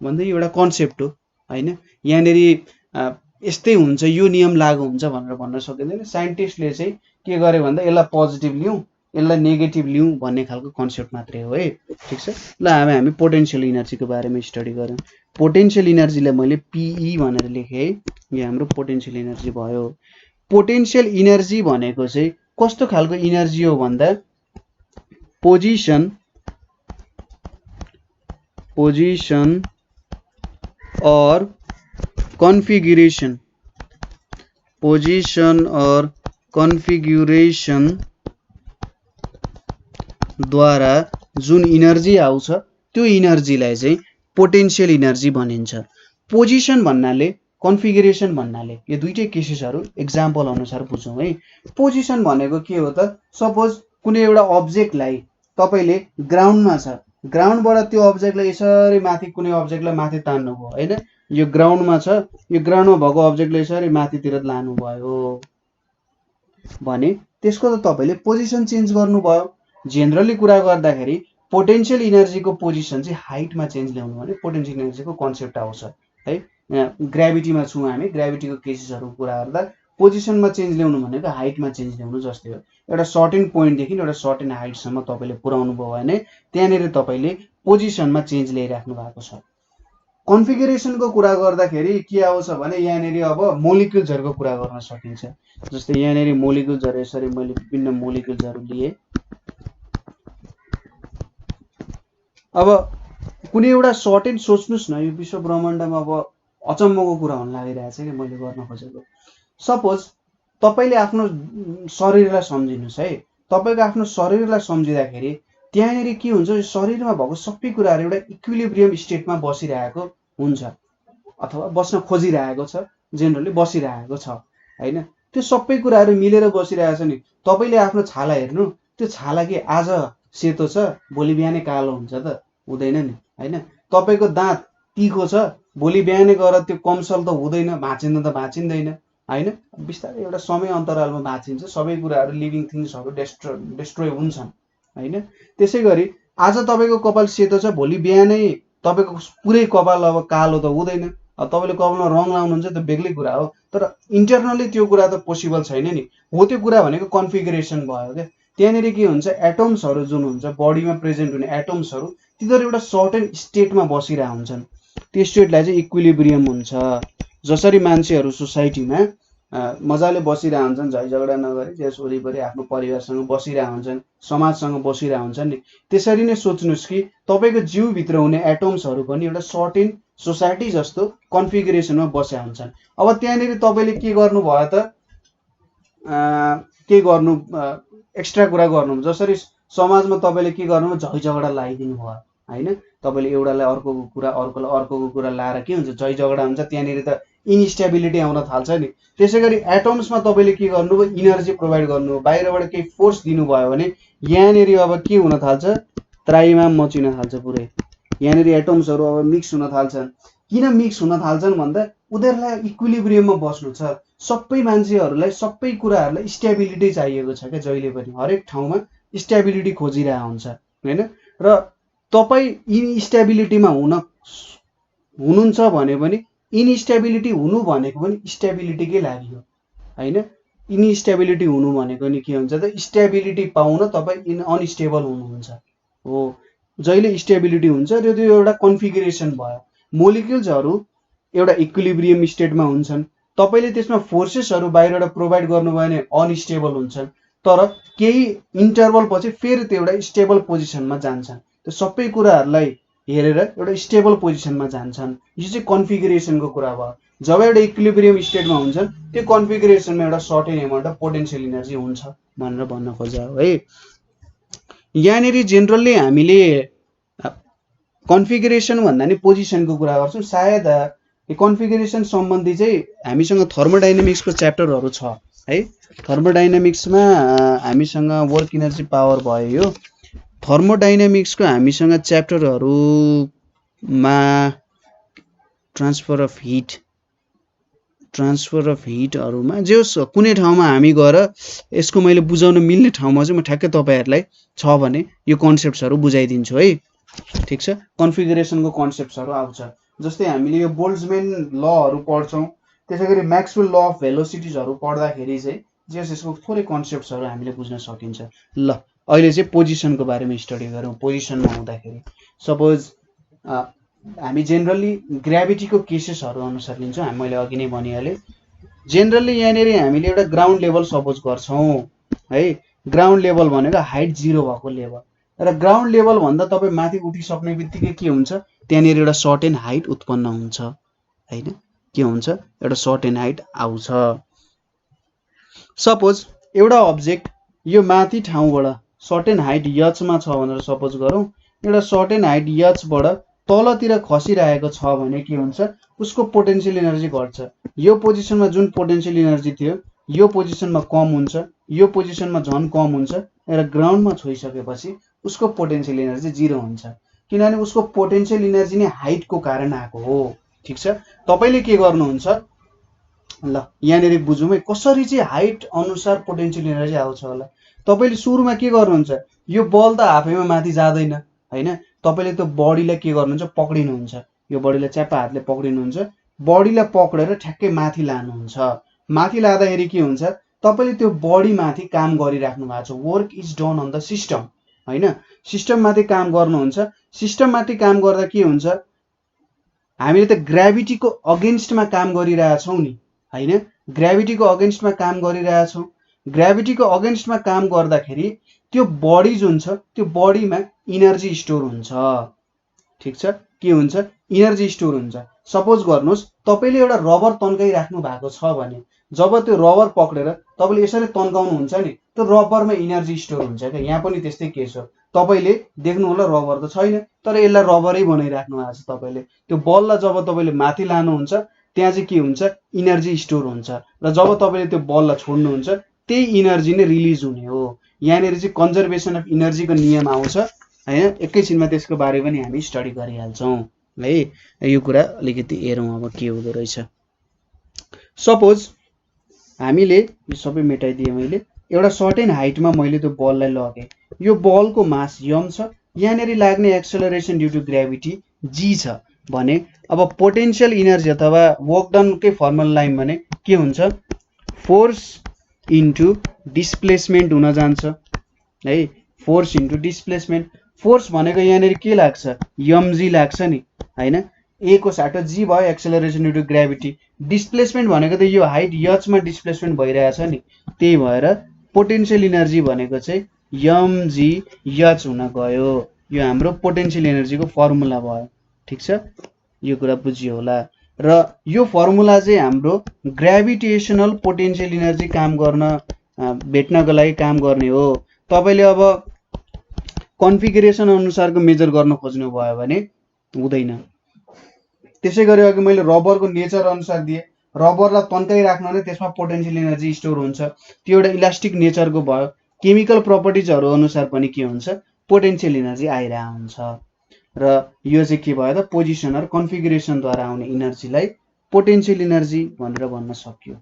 भन्दै एउटा कन्सेप्ट हो हैन। यहाँनेरि यस्तै हुन्छ, यो नियम लागू हुन्छ भनेर भन्न सकिँदैन। साइन्टिस्टले चाहिँ के गरे भन्दा यसलाई पोजिटिभ लियौं, यसलाई नेगेटिभ लियौं भन्ने खालको कन्सेप्ट मात्रै हो है। ठीक छ ल, हामी पोटेन्शियल एनर्जीको बारेमा स्टडी गर्यौं। पोटेन्शियल इनर्जीलाई मैले PE भनेर लेखेँ है। यो हाम्रो पोटेन्शियल इनर्जी भयो। पोटेन्शियल इनर्जी भनेको चाहिँ कस्तो खालको इनर्जी हो भन्दा पोजिसन और कन्फिगुरेसन द्वारा जुन इनर्जी आउँछ त्यो इनर्जीलाई चाहिँ पोटेन्शियल इनर्जी भनिन्छ। पोजिसन भन्नाले कन्फिगुरेसन भन्नाले यो दुईटै केसेसहरू एक्जाम्पल अनुसार बुझौँ है। पोजिसन भनेको के हो त, सपोज कुनै एउटा अब्जेक्टलाई तपाईले ग्राउन्डमा छ, ग्राउन्डबाट त्यो अब्जेक्टलाई यसरी माथि कुनै अब्जेक्टलाई माथि तान्नुभयो हैन, यो ग्राउन्डमा छ, यो ग्राउन्डमा भएको अब्जेक्टलाई यसरी माथितिर लानुभयो भने त्यसको त तपाईले पोजिसन चेन्ज गर्नुभयो। जेनरली कुरा गर्दाखेरि पोटेन्शियल इनर्जीको पोजिसन चाहिँ हाइटमा चेन्ज ल्याउनु भने पोटेन्शियल इनर्जीको कन्सेप्ट आउँछ है। ग्राभिटीमा छौँ हामी, ग्राभिटीको केसेसहरुको कुरा गर्दा पोजिसनमा चेन्ज ल्याउनु भनेको हाइटमा चेन्ज ल्याउनु जस्तै हो। एउटा सर्टेन पोइन्टदेखि एउटा सर्टेन हाइटसम्म तपाईले पुर्याउनु भयो भने त्यहाँनेर तपाईले पोजिसनमा चेन्ज ल्याइराख्नु भएको छ। कन्फिगुरेसनको कुरा गर्दाखेरि के आउँछ भने यहाँनेर अब मोलिक्युल्सहरुको कुरा गर्न सकिन्छ। जस्तै यहाँनेर मोलिक्युल्सहरु यसरी मैले विभिन्न मोलिक्युल्सहरु लिए। अब कुनै एउटा सर्टेन सोच्नुस् न, यो विश्व ब्रह्माण्डमा अब अचम्मको कुरा हुन लागिरहेछ कि मैले गर्न खोजेको। सपोज तपाईले आफ्नो शरीरलाई सम्झिनुस् है, तपाईको आफ्नो शरीरलाई सम्झिँदाखेरि त्यहाँनेर के हुन्छ, शरीरमा भएको सबै कुराहरु एउटा इक्विलिब्रियम स्टेटमा बसिरहेको हुन्छ अथवा बस्न खोजिरहेको छ, जेनरली बसिरहेको छ हैन। त्यो सबै कुराहरु मिलेर बसिरहेछ नि। तपाईले आफ्नो छाला हेर्नु, त्यो छाला के आज सेतो छ भोलि बिहानै कालो हुन्छ त? हुँदैन नि हैन। तपाईको दाँत तीखो छ भोलि बिहानै गएर त्यो कमसल त हुँदैन, भाँचिन त भाँचिँदैन हैन। बिस्तारै एउटा समय अन्तरालमा भाँचिन्छ। सबै कुराहरु लिभिङ थिङ्सहरु डिस्ट्रोय हुन्छन् हैन। त्यसैगरी आज तपाईको कपाल सेतो छ भोलि बिहानै तपाईको पुरै कपाल अब कालो त हुँदैन। अब तपाईले कपालमा रङ लाउनुहुन्छ त्यो बेग्लै कुरा हो, तर इन्टरनली त्यो कुरा त पोसिबल छैन नि। हो त्यो कुरा भनेको कन्फिगुरेसन भयो के। त्यहाँनेर के हुन्छ, एटम्सहरु जुन हुन्छ बडीमा प्रेजेन्ट हुने एटम्सहरु तिनीहरु एउटा सर्टेन स्टेटमा बसिरहेका हुन्छन्। त्यो स्टेटलाई चाहिँ इक्विलिब्रियम हुन्छ। जसरी मान्छेहरु सोसाइटीमा मजाले बसिरहेका हुन्छन्, झै झगडा नगरी त्यस वरिपरि आफ्नो परिवारसँग बसिरहेका हुन्छन्, समाजसँग बसिरहेका हुन्छन् नि, त्यसरी नै सोच्नुस् कि तपाईको जीव भित्र हुने एटम्सहरु पनि एउटा सर्टेन सोसाइटी जस्तो कन्फिगुरेसनमा बसेका हुन्छन्। अब त्यहाँनेर तपाईले के गर्नु भयो त, के गर्नु एक्स्ट्रा कुरा गर्नु, जसरी समाजमा तपाईले के गर्नु, झै झगडा लगाइदिनु भयो हैन। तपाईले एउटालाई अर्कोको कुरा अर्कोलाई अर्कोको कुरा लाएर के हुन्छ, झै झगडा हुन्छ। त्यहाँनेर त इनस्टेबिलिटी आउन थाल्छ नि। त्यसैगरी एटम्समा तपाईले के गर्नुभयो, इनर्जी प्रोभाइड गर्नुभयो, बाहिरबाट केही फोर्स दिनुभयो भने यहाँनेर अब के हुन थाल्छ, त्राइमाम मचिन थाल्छ पुरै। यहाँनेर एटम्सहरु अब मिक्स हुन थाल्छन्। किन मिक्स हुन थाल्छन् भन्दा उनीहरुलाई इक्विलिब्रियममा बस्नु छ। सबै मान्छेहरुलाई सबै कुराहरुलाई स्टेबिलिटी चाहिएको छ के, जहिले पनि हरेक ठाउँमा स्टेबिलिटी खोजिरहेको हुन्छ हैन। र तपाई इनस्टेबिलिटीमा हुनुहुन्छ भने पनि इनस्टेबिलिटी हुनु भनेको पनि स्टेबिलिटीकै लागि हो हैन। इनस्टेबिलिटी हुनु भनेको नि के हुन्छ त, स्टेबिलिटी पाउन तपाई अनस्टेबल हुनुहुन्छ हो। जहिले स्टेबिलिटी हुन्छ र त्यो एउटा कन्फिगुरेसन भयो। मोलिक्युल्सहरु एउटा इक्विलिब्रियम स्टेटमा हुन्छन्। तपाईले त्यसमा फोर्सेसहरु बाहिरबाट प्रोभाइड गर्नुभयो भने अनस्टेबल हुन्छन्, तर केही इन्टरभल पछि फेरि त्यो एउटा स्टेबल पोजिसनमा जान्छन्। त्यो सबै कुराहरुलाई हेरेर एउटा स्टेबल पोजिसनमा जान्छन्। यो चाहिँ कन्फिगुरेसनको कुरा भयो। जब एउटा इक्विलिब्रियम स्टेटमा हुन्छन् त्यो कन्फिगुरेसनमा एउटा certain amount of potential energy हुन्छ भनेर भन्न खोजा हो है। यहाँनेरि जेनरली हामीले कन्फिगुरेसन भन्दा नि पोजिसनको कुरा गर्छौं। सायद यो कन्फिगुरेसन सम्बन्धी चाहिँ हामीसँग थर्मोडायनामिक्सको च्याप्टरहरु छ है। थर्मोडायनामिक्समा हामीसँग वर्क एनर्जी पावर भयो। यो थर्मोडायनामिक्सको हामीसँग च्याप्टरहरुमा ट्रान्सफर अफ हिटहरुमा जे कुनै ठाउँमा हामी गएर यसको मैले बुझाउन मिल्ने ठाउँमा चाहिँ म ठ्याक्कै तपाईहरुलाई छ भने यो कन्सेप्ट्सहरु बुझाइदिन्छु है। ठीक छ। कन्फिगुरेसनको कन्सेप्ट्सहरु आउँछ। जस्तै हामीले यो बोल्ट्जम्यान लहरु पढ्छौं, त्यसैगरी मैक्सवेल ल अफ भेलोसिटिजहरु पढ्दाखेरि चाहिँ यसको थोरै कन्सेप्ट्सहरु हामीले बुझ्न सकिन्छ। ल अहिले चाहिँ पोजिसनको बारेमा स्टडी गरौँ। पोजिसनमा हुँदाखेरि सपोज हामी जेनरली ग्राभिटीको केसेसहरू अनुसार लिन्छौँ। मैले अघि नै भनिहालेँ, जेनरली यहाँनिर हामीले एउटा ग्राउन्ड लेभल सपोज गर्छौँ है। ग्राउन्ड लेभल भनेको हाइट 0 भएको लेभल, र ग्राउन्ड लेभल भन्दा तपाईँ माथि उठिसक्ने बित्तिकै के हुन्छ, त्यहाँनिर एउटा सर्टेन हाइट उत्पन्न हुन्छ हैन। के हुन्छ, एउटा सर्टेन हाइट आउँछ। सपोज एउटा अब्जेक्ट यो माथि ठाउँबाट सर्टेन हाइट h मा छ भनेर सपोज गरौँ, एउटा सर्टेन हाइट h बाट तलतिर खसिरहेको छ भने के हुन्छ, उसको पोटेन्शियल एनर्जी घट्छ। यो पोजिसनमा जुन पोटेन्शियल एनर्जी थियो यो पोजिसनमा कम हुन्छ, यो पोजिसनमा झन् कम हुन्छ, र ग्राउन्डमा छोइसकेपछि उसको पोटेन्शियल एनर्जी 0 हुन्छ, किनभने उसको पोटेन्शियल एनर्जी नै हाइटको कारण आएको हो। ठिक छ, तपाईले के गर्नुहुन्छ, ल यहाँनिर बुझौँ है कसरी चाहिँ हाइट अनुसार पोटेन्शियल एनर्जी आउँछ होला। तपाईले सुरुमा के गर्नुहुन्छ, यो बल त आफैमा माथि जाँदैन हैन, तपाईले त्यो बडीलाई के गर्नुहुन्छ, पक्रिनुहुन्छ। यो बडीलाई च्याप्पा हातले पक्रिनुहुन्छ, बडीलाई पक्रेर ठ्याक्कै माथि लानुहुन्छ। माथि लाँदाखेरि के हुन्छ, तपाईले त्यो बडी माथि काम गरिराख्नु भएको छ। Work is done on the system हैन, सिस्टम माथि काम गर्नुहुन्छ। सिस्टम माथि काम गर्दा के हुन्छ, हामीले त ग्राभिटीको अगेन्स्टमा काम गरिरहेछौँ नि हैन, ग्राभिटीको अगेन्स्टमा काम गरिरहेछौँ। ग्राभिटीको अगेन्स्टमा काम गर्दाखेरि त्यो बडी जुन छ त्यो बडीमा इनर्जी स्टोर हुन्छ। ठिक छ, के हुन्छ, इनर्जी स्टोर हुन्छ। सपोज गर्नुहोस् तपाईले एउटा रबर तन्काइराख्नु भएको छ भने जब त्यो रबर पक्रेर तपाईले यसरी तन्काउनुहुन्छ नि, त्यो रबरमा इनर्जी स्टोर हुन्छ क्या। यहाँ पनि त्यस्तै केस हो, तपाईले देख्नु होला रबर त छैन तर यसलाई रबरै बनाइराख्नु भएको छ तपाईले। त्यो बललाई जब तपाईले माथि लानुहुन्छ त्यहाँ चाहिँ के हुन्छ, इनर्जी स्टोर हुन्छ, र जब तपाईले त्यो बललाई छोड्नुहुन्छ त्यही इनर्जी नै रिलिज हुने हो। यहाँनिर चाहिँ कन्जर्भेसन अफ इनर्जीको नियम आउँछ हैन, एकैछिनमा त्यसको बारे पनि हामी स्टडी गरिहाल्छौँ है। यो कुरा अलिकति हेरौँ अब के हुँदो रहेछ। सपोज हामीले यो सबै मेटाइदिएँ मैले, एउटा सर्टेन हाइटमा मैले त्यो बललाई लगेँ, यो बलको मास m छ, यहाँनिर लाग्ने acceleration due to gravity g छ भने अब पोटेन्शियल इनर्जी अथवा वर्क डनकै फर्मुला लाइन भने के हुन्छ, फोर्स इन्टु डिस्प्लेसमेन्ट हुन जान्छ है। फोर्स इन्टु डिस्प्लेसमेन्ट, फोर्स भनेको यहाँनिर के लाग्छ, mg लाग्छ नि हैन, a को साटो g भयो acceleration due to gravity. Displacement भनेको त यो हाइट h मा डिस्प्लेसमेन्ट भइरहेछ नि, त्यही भएर पोटेन्शियल इनर्जी भनेको चाहिँ mgh हुन गयो। यो हाम्रो पोटेन्शियल एनर्जीको फर्मुला भयो। ठिक छ, यो कुरा बुझियो होला। र यो फर्मुला चाहिँ हाम्रो ग्राभिटेसनल पोटेन्शियल एनर्जी काम गर्न भेट्नको लागि काम गर्ने हो। तपाईले अब कन्फिगरेसन अनुसारको मेजर गर्न खोज्नु भयो भने हुँदैन। त्यसै गरी अघि मैले रबरको नेचर अनुसार दिए, रबरलाई तन्काइराख्नु भने त्यसमा पोटेन्शियल एनर्जी स्टोर हुन्छ, त्यो एउटा इलास्टिक नेचरको भयो। केमिकल प्रपर्टिजहरू अनुसार पनि के हुन्छ, पोटेन्शियल एनर्जी आइरहेको हुन्छ। र यो चाहिँ के भयो त, पोजिसन र कन्फिगरेसनद्वारा आउने इनर्जीलाई पोटेन्शियल एनर्जी भनेर भन्न सकियो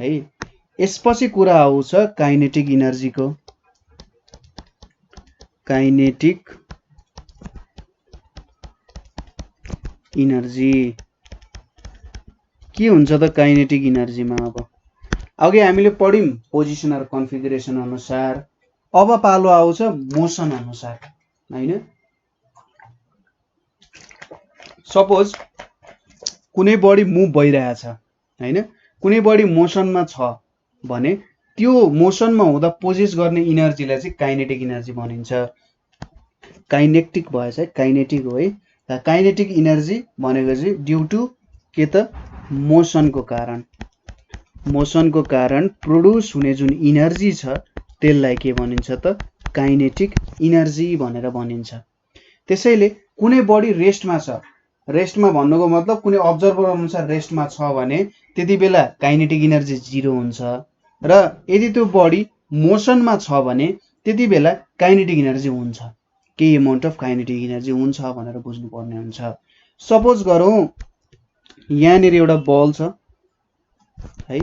है। यसपछि कुरा आउँछ काइनेटिक इनर्जीको। काइनेटिक इनर्जी के हुन्छ त काइनेटिक इनर्जीमा, अब अघि हामीले पढ्यौं पोजिसन र कन्फिगरेसन अनुसार, अब पालो आउँछ मोसन अनुसार हैन। सपोज कुनै बडी मुभ भइरहेछ हैन, कुनै बडी मोसनमा छ भने त्यो मोसनमा हुँदा पोजेस गर्ने इनर्जीलाई चाहिँ काइनेटिक इनर्जी भनिन्छ। काइनेटिक भएछ है, काइनेटिक हो है। काइनेटिक इनर्जी भनेको चाहिँ ड्यू टु के त, मोसनको कारण, मोसनको कारण प्रोड्युस हुने जुन इनर्जी छ त्यसलाई के भनिन्छ त, काइनेटिक इनर्जी भनेर भनिन्छ। त्यसैले कुनै बडी रेस्टमा छ, रेस्टमा भन्नुको मतलब कुनै अब्जर्भर अनुसार रेस्टमा छ भने त्यति बेला काइनेटिक इनर्जी 0 हुन्छ, र यदि त्यो बडी मोसनमा छ भने त्यति बेला काइनेटिक इनर्जी हुन्छ, केही अमाउन्ट अफ काइनेटिक इनर्जी हुन्छ भनेर बुझ्नुपर्ने हुन्छ। सपोज गरौँ यहाँनिर एउटा बल छ है,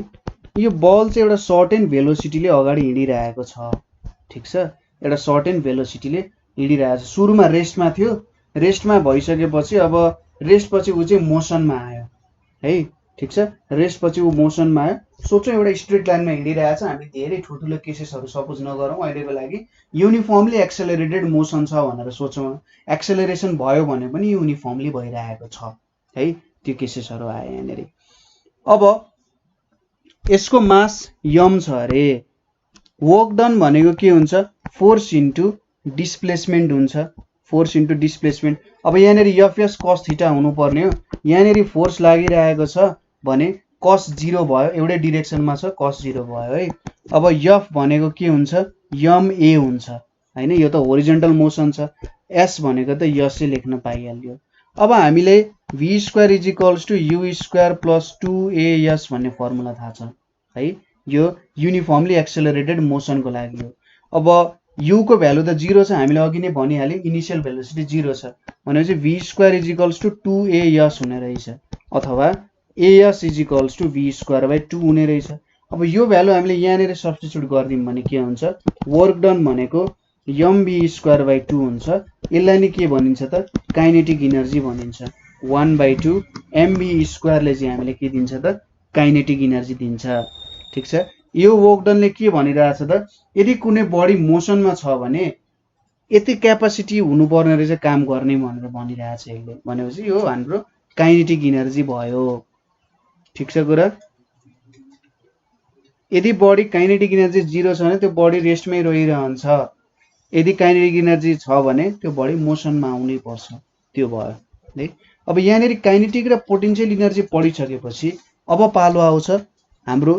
यो बल चाहिँ एउटा सर्टेन भेलोसिटीले अगाडि हिँडिरहेको छ। ठिक छ, एउटा सर्टेन भेलोसिटीले हिँडिरहेको छ। सुरुमा रेस्टमा थियो, रेस्टमा भइसकेपछि अब रेस्ट पछि ऊ चाहिँ मोसनमा आयो है। ठिक छ। रेस्ट पछि ऊ मोसनमा आयो। सोचौँ एउटा स्ट्रेट लाइनमा हिँडिरहेछ, हामी धेरै ठुल्ठुलो केसेसहरू सपोज नगरौँ अहिलेको लागि। युनिफर्मली एक्सेलरेटेड मोसन छ भनेर सोचौँ, एक्सेलरेसन भयो भने पनि युनिफर्मली भइरहेको छ है, त्यो केसेसहरू आयो यहाँनिर। अब यसको मास यम छ अरे, वर्क डन भनेको के हुन्छ, फोर्स इन्टु डिस्प्लेसमेन्ट हुन्छ, फोर्स इन्टु डिस्प्लेसमेन्ट। अब यहाँनिर एफएस कस थीटा हुनुपर्ने हो, यहाँनिर फोर्स लागिरहेको छ भने कस 0 भयो, एउटै डिरेक्सनमा छ, कस 0 भयो है। अब एफ भनेको के हुन्छ, यम ए हुन्छ हैन, यो त होरिजेन्टल मोसन छ, एस भनेको त यसै लेख्न पाइहाल्यो। अब हामीले v square is equals to u square plus 2as भन्ने फर्मुला थाहा छ है, यो युनिफर्मली एक्सेलरेटेड मोसनको लागि हो। अब u को भ्यालु त 0 छ, हामीले अघि नै भनिहाल्यो इनिशियल भेलोसिटी 0 छ भनेपछि v square is equals to 2as हुने रहेछ, अथवा as is equals to v square by 2 हुने रहेछ। अब यो भ्यालु हामीले यहाँनिर सब्स्टिट्युट गरिदियौँ भने के हुन्छ, वर्क डन भनेको mv स्क्वायर बाइ 2 हुन्छ। यसलाई नि के भनिन्छ त, काइनेटिक इनर्जी भनिन्छ। 1/2 mv स्क्वायरले चाहिँ हामीले के दिन्छ त, काइनेटिक इनर्जी दिन्छ। ठिक छ। यो वर्क डनले के भनिरहेछ त, यदि कुनै बडी मोसनमा छ भने यति क्यापासिटी हुनुपर्ने रहेछ काम गर्ने भनेर भनिरहेछ यसले, भनेपछि यो हाम्रो काइनेटिक इनर्जी भयो। ठिक छ कुरा। यदि बडी काइनेटिक इनर्जी 0 छ भने त्यो बडी रेस्टमै रहिरहन्छ, यदि काइनेटिक इनर्जी छ भने त्यो बडी मोसनमा आउनै पर्छ, त्यो भयो है। अब यहाँनिर काइनेटिक र पोटेन्शियल इनर्जी पढिसकेपछि अब पालो आउँछ हाम्रो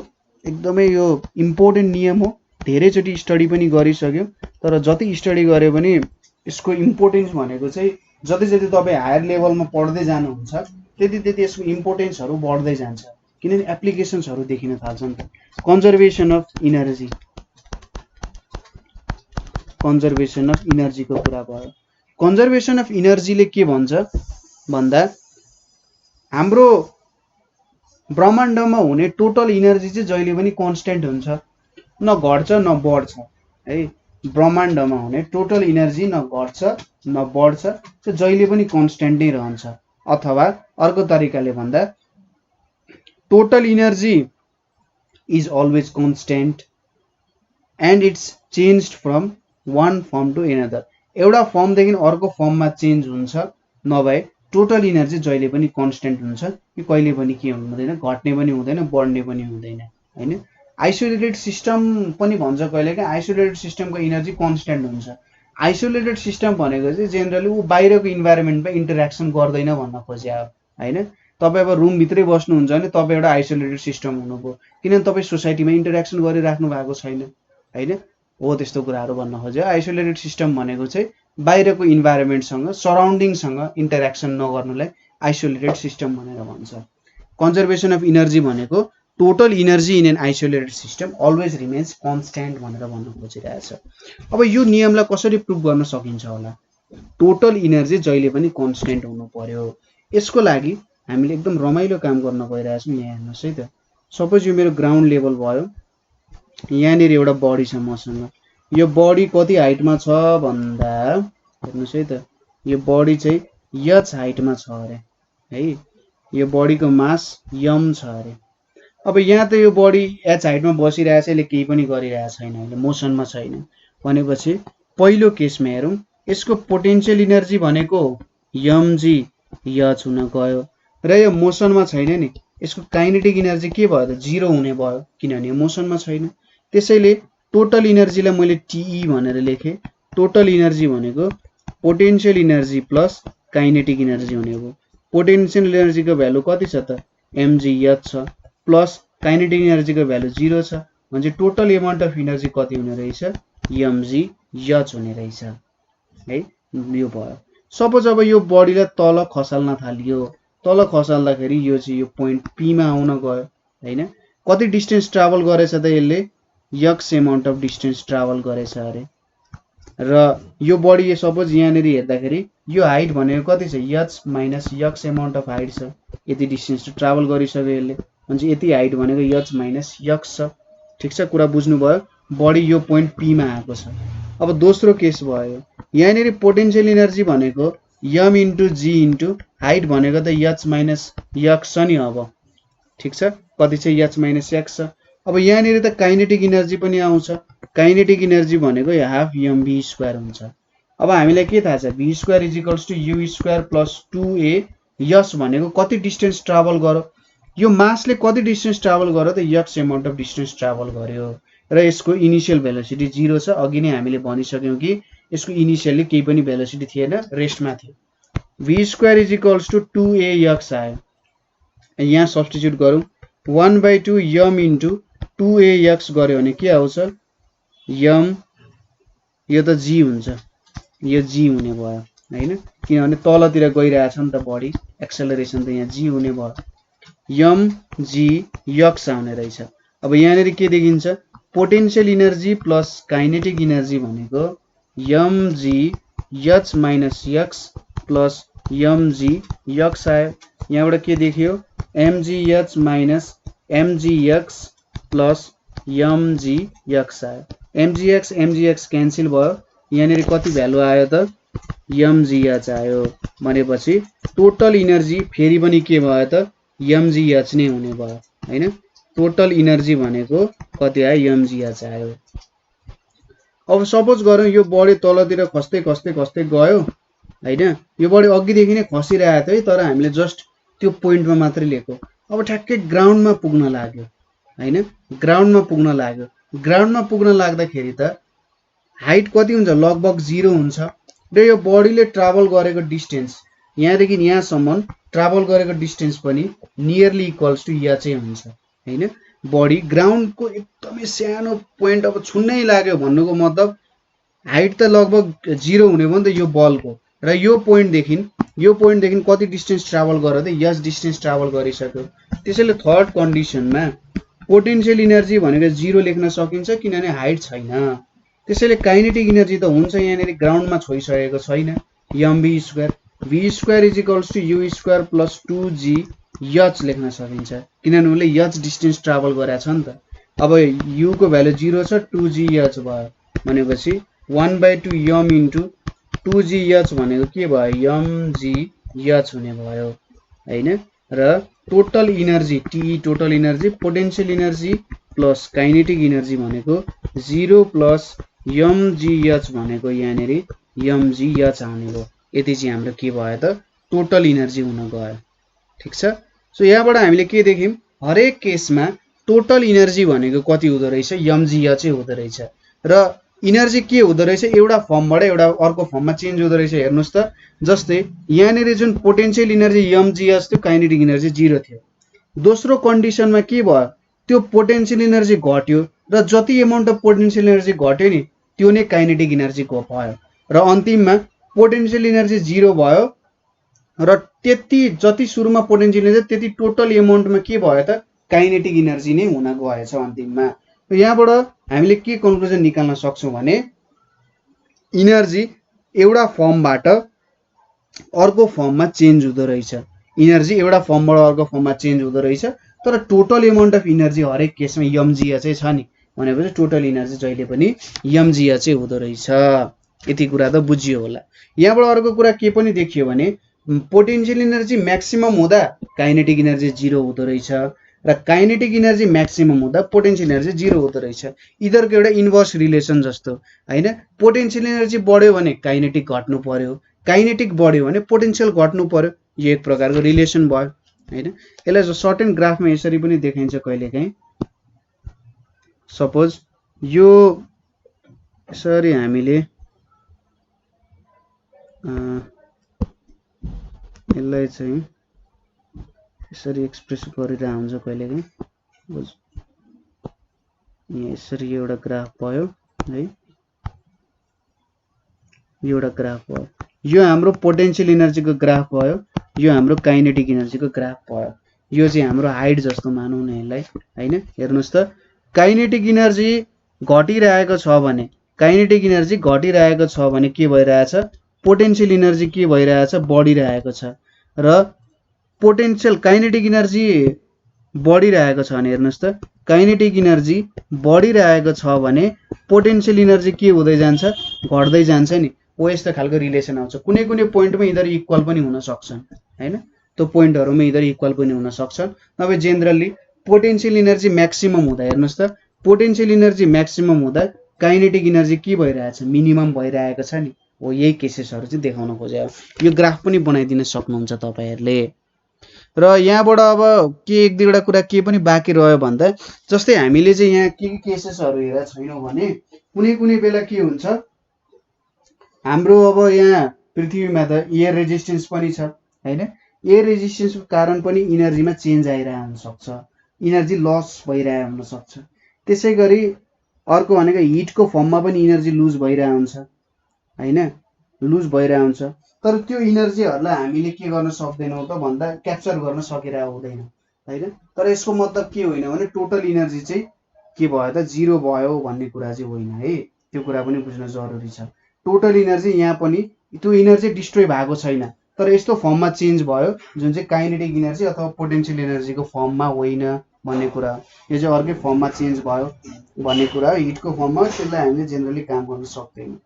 एकदमै यो इम्पोर्टेन्ट नियम हो, धेरैचोटि स्टडी पनि गरिसक्यौँ, तर जति स्टडी गरे पनि यसको इम्पोर्टेन्स भनेको चाहिँ जति जति तपाईँ हायर लेभलमा पढ्दै जानुहुन्छ त्यति त्यति यसको इम्पोर्टेन्सहरू बढ्दै जान्छ, किनभने एप्लिकेसन्सहरू देखिन थाल्छ नि त। Conservation of energy, conservation of इनर्जीको कुरा भयो। कन्जर्भेसन अफ इनर्जीले के भन्छ भन्दा हाम्रो ब्रह्माण्डमा हुने टोटल इनर्जी चाहिँ जहिले पनि कन्स्टेन्ट हुन्छ, न घट्छ न बढ्छ है। ब्रह्माण्डमा हुने टोटल इनर्जी न घट्छ न बढ्छ, त्यो जहिले पनि कन्स्टेन्ट नै रहन्छ। अथवा अर्को तरिकाले भन्दा total energy is always constant and it's changed from one form to another. एउटा फर्मदेखि अर्को फर्ममा चेन्ज हुन्छ, नभए टोटल इनर्जी जहिले पनि कन्स्टेन्ट हुन्छ, यो कहिले पनि के हुँदैन, घट्ने पनि हुँदैन, बढ्ने पनि हुँदैन हैन। आइसोलेटेड सिस्टम पनि भन्छ कहिलेकाहीँ, आइसोलेटेड सिस्टमको इनर्जी कन्स्टेन्ट हुन्छ। आइसोलेटेड सिस्टम भनेको चाहिँ जेनरली ऊ बाहिरको इन्भाइरोमेन्टमा इन्टरेक्सन गर्दैन भन्न खोज्या हो हैन। तपाईँ अब रुमभित्रै बस्नुहुन्छ भने तपाईँ एउटा आइसोलेटेड सिस्टम हुनुभयो, किनभने तपाईँ सोसाइटीमा इन्टरेक्सन गरिराख्नु भएको छैन हैन, हो त्यस्तो कुराहरू भन्न खोज्यो। आइसोलेटेड सिस्टम भनेको चाहिँ बाहिरको इन्भाइरोमेन्टसँग सराउन्डिङसँग इन्टरेक्सन नगर्नुलाई आइसोलेटेड सिस्टम भनेर भन्छ। कन्जर्भेसन अफ इनर्जी भनेको total energy in an isolated system always remains constant भनेर भन्न खोजिरहेछ। अब यो नियमलाई कसरी प्रुभ गर्न सकिन्छ होला, टोटल इनर्जी जहिले पनि कन्स्ट्यान्ट हुनु पर्यो। यसको लागि हामीले एकदम रमाइलो काम गर्न गइरहेछौँ। यहाँ हेर्नुहोस् है त, सपोज यो मेरो ग्राउन्ड लेभल भयो, यहाँनिर एउटा बडी छ मसँग, यो बडी कति हाइटमा छ भन्दा हेर्नुहोस् है त, यो बडी चाहिँ h हाइटमा छ अरे है, यो बडीको मास m छ अरे। अब यहाँ त यो बडी h हाइटमा बसिरहेछ, यसले केही पनि गरिरहेको छैन, अहिले मोसनमा छैन भनेपछि पहिलो केसमा हेरौँ, यसको पोटेन्शियल इनर्जी भनेको mg h हुन गयो र यो मोसनमा छैन नि, यसको काइनेटिक इनर्जी के भयो त 0 हुने भयो, किनभने यो मोसनमा छैन। त्यसैले टोटल इनर्जीलाई मैले TE भनेर लेखेँ। टोटल इनर्जी भनेको potential energy plus kinetic energy हुने भयो। पोटेन्शियल इनर्जीको भ्यालु कति छ त mgh छ, प्लस काइनेटिक इनर्जीको भ्यालु 0 छ भने टोटल एमाउन्ट अफ इनर्जी कति हुने रहेछ, mgh हुने रहेछ है। यो भयो। सपोज अब यो बडीलाई तल खसाल्न थालियो, तल खसाल्दाखेरि यो चाहिँ यो पोइन्ट P मा आउन गयो हैन। कति डिस्टेन्स ट्राभल गरेछ त यसले, x amount of distance travel गरेछ अरे। र यो बडी सपोज यहाँनिर हेर्दाखेरि यो हाइट भनेको कति छ, h minus x amount of height छ, यति डिस्टेन्स ट्राभल गरिसक्यो यसले, भने यति हाइट भनेको h माइनस x छ। ठिक छ, कुरा बुझ्नुभयो। बडी यो पोइन्ट P मा आएको छ। अब दोस्रो केस भयो, यहाँनिर पोटेन्शियल इनर्जी भनेको m into g into height भनेको त h माइनस x छ नि अब। ठिक छ, कति छ h माइनस x छ। अब यहाँनिर त काइनेटिक इनर्जी पनि आउँछ, काइनेटिक इनर्जी भनेको हाफ mv स्क्वायर हुन्छ। अब हामीलाई के थाहा छ, v square is equals to u square plus 2a S भनेको कति डिस्टेन्स ट्राभल गर्यो, यो मासले कति डिस्टेन्स ट्राभल गर्यो त x amount of distance travel गर्यो र यसको इनिशियल भेलोसिटी 0 छ। अघि नै हामीले भनिसक्यौं कि यसको इनिशियली केही पनि भेलोसिटी थिएन, रेस्टमा थियो। v square is equals to 2ax आयो, यहाँ सब्स्टिट्युट गरौँ 1/2 m इन्टु 2ax गर्यो भने के आउँछ, m यो त g हुन्छ, यो g हुने भयो हैन, किनभने तलतिर गइरहेछ नि त बडी, एक्सेलरेसन त यहाँ g हुने भयो, m g x आउने रहेछ। अब यहाँनिर के देखिन्छ, potential energy plus kinetic energy भनेको mg h minus x plus mg x आयो। यहाँबाट के देखियो, mgh minus mgx plus mgx आयो, mgx क्यान्सल भयो, यहाँनिर कति भ्यालु आयो त mgh आयो, भनेपछि टोटल इनर्जी फेरि पनि के भयो त mgh नै हुने भयो हैन। टोटल इनर्जी भनेको कति आयो, mgh आयो। अब सपोज गरौँ यो बडी तलतिर खस्दै खस्दै खस्दै गयो हैन, यो बडी अघिदेखि नै खसिरहेको थियो है, तर हामीले जस्ट त्यो पोइन्टमा मात्रै लिएको। अब ठ्याक्कै ग्राउन्डमा पुग्न लाग्यो हैन, ग्राउन्डमा पुग्न लाग्यो, ग्राउन्डमा पुग्न लाग्दाखेरि त हाइट कति हुन्छ, लगभग 0 हुन्छ र यो बडीले ट्राभल गरेको डिस्टेन्स यहाँदेखि यहाँसम्म ट्राभल गरेको डिस्टेन्स पनि नियरली इक्वल्स टु h हुन्छ हैन। बडी ग्राउन्डको एकदमै सानो पोइन्ट अब छुन्नै लाग्यो भन्नुको मतलब हाइट त लगभग 0 हुने भयो नि त यो बलको, र यो पोइन्टदेखि कति डिस्टेन्स ट्राभल गर्यो त h डिस्टेन्स ट्राभल गरिसक्यो। त्यसैले थर्ड कन्डिसनमा पोटेन्शियल इनर्जी भनेको 0 लेख्न सकिन्छ किनभने हाइट छैन। त्यसैले काइनेटिक इनर्जी त हुन्छ यहाँनिर ग्राउन्डमा छोइसकेको छैन, mv square, v square is equals to u square plus 2g h लेख्न सकिन्छ किनभने उले h डिस्टेन्स ट्राभल गरेछ नि त। अब u को भ्यालु 0 छ, 2g h भयो भनेपछि 1/2 m इन्टु 2g h भनेको के भयो, mg h हुने भयो हैन। र total energy t total energy potential energy plus kinetic energy भनेको 0 प्लस mgh भनेको यहाँनिर mgh आउने भयो। यति चाहिँ हाम्रो के भयो त टोटल इनर्जी हुन गयो, ठीक छ। सो यहाँबाट हामीले के देख्यौं, हरेक केसमा टोटल इनर्जी भनेको कति हुँदो रहेछ, mgh हुँदो रहेछ, र इनर्जी के हुँदो रहेछ, एउटा फर्मबाट एउटा अर्को फर्ममा चेन्ज हुँदो रहेछ। हेर्नुस् त, जस्तै यहाँनिर जुन पोटेन्शियल इनर्जी mgh थियो, काइनेटिक इनर्जी 0 थियो। दोस्रो कन्डिसनमा के भयो, त्यो पोटेन्शियल इनर्जी घट्यो र जति एमाउन्ट अफ पोटेन्शियल इनर्जी घट्यो नि त्यो नै काइनेटिक इनर्जी भयो, र अन्तिममा पोटेन्शियल इनर्जी 0 भयो र त्यति जति सुरुमा पोटेन्शियल इनर्जी त्यति टोटल एमाउन्टमा के भयो त काइनेटिक इनर्जी नै हुन गएछ अन्तिममा। यहाँबाट हामीले के कन्क्लुजन निकाल्न सक्छौं भने इनर्जी एउटा फर्मबाट अर्को फर्ममा चेन्ज हुँदो रहेछ, इनर्जी एउटा फर्मबाट अर्को फर्ममा चेन्ज हुँदो रहेछ, तर टोटल एमाउन्ट अफ इनर्जी हरेक केसमा mgh छ नि, भनेपछि टोटल इनर्जी जहिले पनि mgh हुँदो रहेछ। यति कुरा त बुझियो होला। यहाँबाट अर्को कुरा के पनि देखियो भने पोटेन्शियल इनर्जी म्याक्सिमम हुँदा काइनेटिक इनर्जी 0 हुँदो रहेछ र काइनेटिक इनर्जी म्याक्सिमम हुँदा पोटेन्शियल इनर्जी 0 हुँदो रहेछ। इधरको एउटा इन्भर्स रिलेसन जस्तो हैन, पोटेन्शियल इनर्जी बढ्यो भने काइनेटिक घट्नु पर्यो, काइनेटिक बढ्यो भने पोटेन्शियल घट्नु पर्यो, यो एक प्रकारको रिलेसन भयो हैन। यसलाई सर्टेन ग्राफमा यसरी पनि देखाइन्छ कहिलेकाहीँ। सपोज यो यसरी हामीले यसलाई चाहिँ यसरी एक्सप्रेस गरिरहेको हुन्छ कहिलेकाहीँ, यहाँ यसरी एउटा ग्राफ भयो है, एउटा ग्राफ भयो, यो हाम्रो पोटेन्शियल इनर्जीको ग्राफ भयो, यो हाम्रो काइनेटिक इनर्जीको ग्राफ भयो। यो चाहिँ हाम्रो हाइट जस्तो मानौँ न यसलाई हैन। हेर्नुस् त, काइनेटिक इनर्जी घटिरहेको छ भने, काइनेटिक इनर्जी घटिरहेको छ भने के भइरहेछ, पोटेन्शियल इनर्जी के भइरहेछ, बढिरहेको छ, र पोटेन्शियल काइनेटिक इनर्जी बढिरहेको छ भने हेर्नुस् त, काइनेटिक इनर्जी बढिरहेको छ भने पोटेन्शियल इनर्जी के हुँदै जान्छ, घट्दै जान्छ नि। हो यस्तो खालको रिलेसन आउँछ। कुनै कुनै पोइन्टमा यिनीहरू इक्वल पनि हुन सक्छन् हैन, त्यो पोइन्टहरुमा यिनीहरू इक्वल पनि हुन सक्छन्। नभए जेनरली पोटेन्शियल इनर्जी म्याक्सिमम हुँदा हेर्नुस् त पोटेन्शियल इनर्जी म्याक्सिमम हुँदा काइनेटिक इनर्जी के भइरहेछ मिनिमम भइरहेको छ नि हो यही केसेसहरु चाहिँ देखाउन खोजे यो ग्राफ पनि बनाइदिन सक्नुहुन्छ तपाईहरुले र यहाँबाट अब के एक दुईवटा कुरा के पनि बाँकी रह्यो भन्दा जस्तै हामीले चाहिँ यहाँ के केसेसहरु हेरेका छैनौं भने कुनै कुनै बेला के हुन्छ हाम्रो अब यहाँ पृथ्वीमा त एयर रेजिस्टेन्स पनि छ हैन एयर रेजिस्टेन्सको कारण पनि इनर्जीमा चेन्ज आइरहेको हुन सक्छ इनर्जी लस भइरहेको हुन सक्छ त्यसैगरी अर्को भनेको हिटको फर्ममा पनि इनर्जी लुज भइरहेको हुन्छ हैन लुज भइरहेको हुन्छ तर त्यो इनर्जीहरुलाई हामीले के गर्न सक्दैनौं त भन्दा क्याप्चर गर्न सकिरहेको हुँदैन हैन तर यसको मतलब के होइन भने टोटल इनर्जी चाहिँ के भयो त जिरो भयो भन्ने कुरा चाहिँ होइन है त्यो कुरा पनि बुझ्न जरुरी छ टोटल इनर्जी यहाँ पनि त्यो इनर्जी डिस्ट्रोय भएको छैन तर यस्तो फर्ममा चेन्ज भयो जुन चाहिँ काइनेटिक इनर्जी अथवा पोटेन्शियल इनर्जीको फर्ममा होइन भन्ने कुरा यो चाहिँ अर्कै फर्ममा चेन्ज भयो भन्ने कुरा हो हिटको फर्ममा त्यसलाई हामीले जेनरली काम गर्न सक्दैनौं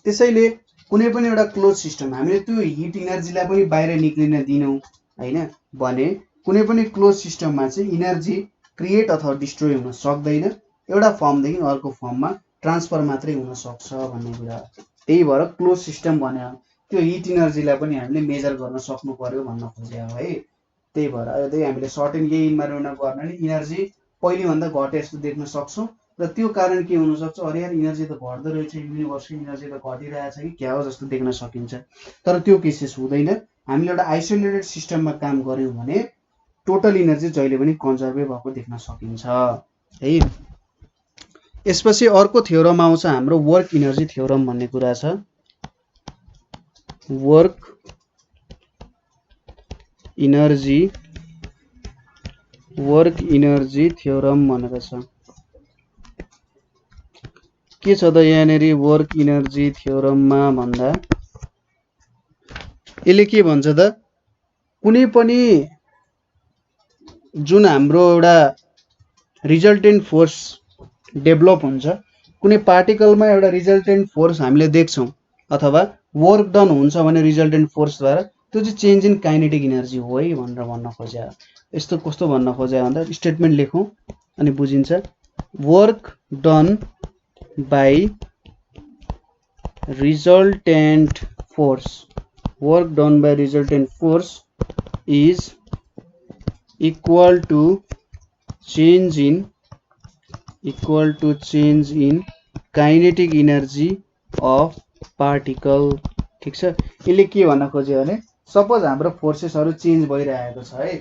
त्यसैले कुनै पनि एउटा क्लोज सिस्टम हामीले त्यो हिट इनर्जीलाई पनि बाहिर निक्लिन दिनौं हैन भने कुनै पनि क्लोज सिस्टममा चाहिँ इनर्जी क्रिएट अथवा डिस्ट्रोय हुन सक्दैन एउटा फर्मदेखि अर्को फर्ममा ट्रान्सफर मात्रै हुन सक्छ भन्ने कुरा त्यही भएर क्लोज सिस्टम भन्यो त्यो हिट इनर्जीलाई पनि हामीले मेजर गर्न सक्नु पर्यो भन्न खोजे हो है त्यही भएर अहिले हामीले सर्टेन यही इन्भाइरोमेन्टमा गर्ने इनर्जी पहिले भन्दा घटे जस्तो देख्न सक्छौं र त्यो कारण के हुन सक्छ अरे यार इनर्जी त घट्दै रहेछ युनिभर्सको इनर्जी त घटिरहेछ कि क्या हो जस्तो देख्न सकिन्छ तर त्यो केसेस हुँदैन हामीले एउटा आइसोलेटेड सिस्टममा काम गर्यौं भने टोटल इनर्जी जहिले पनि कन्जर्भ भएको देख्न सकिन्छ है यसपछि अर्को थ्योरम आउँछ हाम्रो वर्क इनर्जी थ्योरम भन्ने कुरा छ वर्क इनर्जी थ्योरम भनेको छ के छ त यहाँनेरि वर्क इनर्जी थ्योरममा भन्दा यसले के भन्छ त कुनै पनि जुन हाम्रो एउटा रिजल्टेन्ट फोर्स डेभलप हुन्छ कुनै पार्टिकलमा एउटा रिजल्टेन्ट फोर्स हामीले देख्छौं अथवा वर्क डन हुन्छ भने रिजल्टेन्ट फोर्स द्वारा त्यो चाहिँ चेन्ज इन काइनेटिक इनर्जी हो है भनेर भन्न खोजे यस्तो कस्तो भन्न खोजे भन्दा स्टेटमेन्ट लेखौं अनि बुझिन्छ work done by resultant force is equal to change in kinetic energy of particle ठीक छ यसले के भन्न खोज्यो भने सपोज हाम्रो फोर्सेसहरु चेन्ज भइरहेको छ है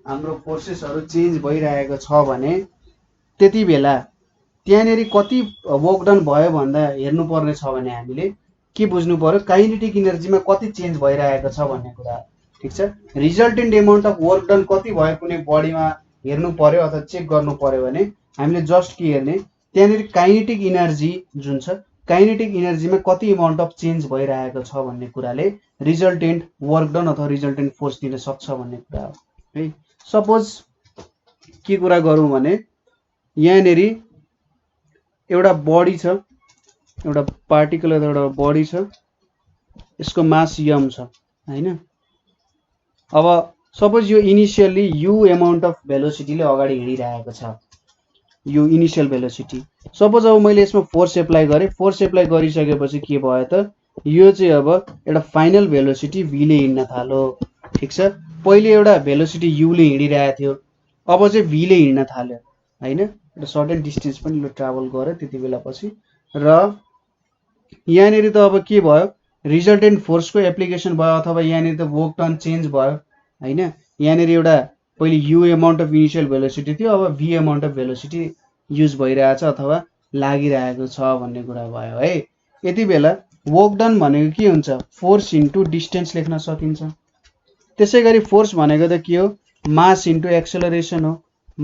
हाम्रो फोर्सेसहरु चेन्ज भइरहेको छ भने त्यतिबेला त्यहाँनेरि कति वर्क डन भयो भन्दा हेर्नु पर्ने छ भने हामीले के बुझ्नु पर्यो काइनेटिक एनर्जीमा कति चेन्ज भइरहेको छ भन्ने कुरा ठीक छ resultant amount of work done कति भयो कुनै बडीमा हेर्नु पर्यो अथवा चेक गर्नु पर्यो भने हामीले जस्ट के हेर्ने त्यहाँनेरि काइनेटिक एनर्जी जुन छ काइनेटिक एनर्जीमा कति अमाउन्ट अफ चेन्ज भइरहेको छ भन्ने कुराले रिजल्टेन्ट वर्क डन अथवा रिजल्टेन्ट फोर्स दिन सक्छ भन्ने कुरा हो है सपोज के कुरा गरौँ भने यहाँनेरि एउटा बडी छ एउटा पार्टिकल एउटा बडी छ यसको मास m छ हैन अब सपोज यो इनिशियली u अमाउन्ट अफ भेलोसिटीले अगाडि हिँडिरहेको छ यो इनिशियल भेलोसिटी सपोज अब मैले यसमा फोर्स एप्लाई गरे फोर्स एप्लाई गरिसकेपछि के भयो त यो चाहिँ अब एउटा फाइनल भेलोसिटी v ले हिँड्न थाल्यो ठीक छ पहिले एउटा भेलोसिटी u ले हिँडिरहेको थियो अब चाहिँ v ले हिँड्न थाल्यो हैन एउटा सर्टेन डिस्टेन्स पनि लो ट्राभल गर्यो त्यतिबेला पछि र यहाँनेरि त अब के भयो रिजल्टेन्ट फोर्सको एप्लिकेसन भयो अथवा यहाँनेरि त वर्क डन चेन्ज भयो हैन यहाँनेरि एउटा पहिले u amount of initial velocity थियो अब v amount of velocity use भइरहेछ अथवा लागिरहेको छ भन्ने कुरा भयो है यतिबेला वर्क डन भनेको के हुन्छ फोर्स इन्टु डिस्टेन्स लेख्न सकिन्छ त्यसैगरी फोर्स भनेको त के हो मास इन्टु एक्सेलरेसन हो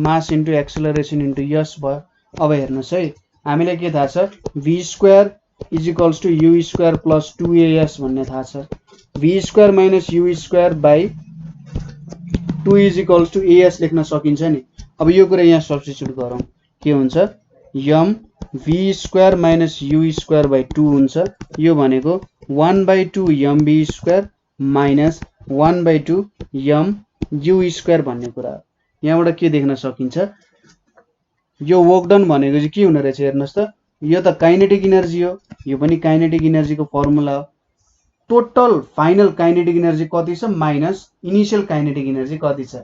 मास इन्टु एक्सेलरेसन इन्टु s भयो अब हेर्नुस् है हामीलाई के थाहा छ v square is equals to u square plus 2as भन्ने थाहा छ v square minus u square by 2 is equals to as लेख्न सकिन्छ नि अब यो कुरा यहाँ सब्स्टिट्युट गरौँ के हुन्छ m v square minus u square by 2 हुन्छ यो भनेको 1/2 mv square minus 1/2 m u square भन्ने कुरा यहाँबाट के देख्न सकिन्छ, यो वर्क डन भनेको चाहिँ के हुने रहेछ हेर्नुहोस् त, यो त काइनेटिक इनर्जी हो, यो पनि काइनेटिक इनर्जीको फर्मुला हो। टोटल फाइनल काइनेटिक इनर्जी कति छ माइनस इनिशियल काइनेटिक इनर्जी कति छ,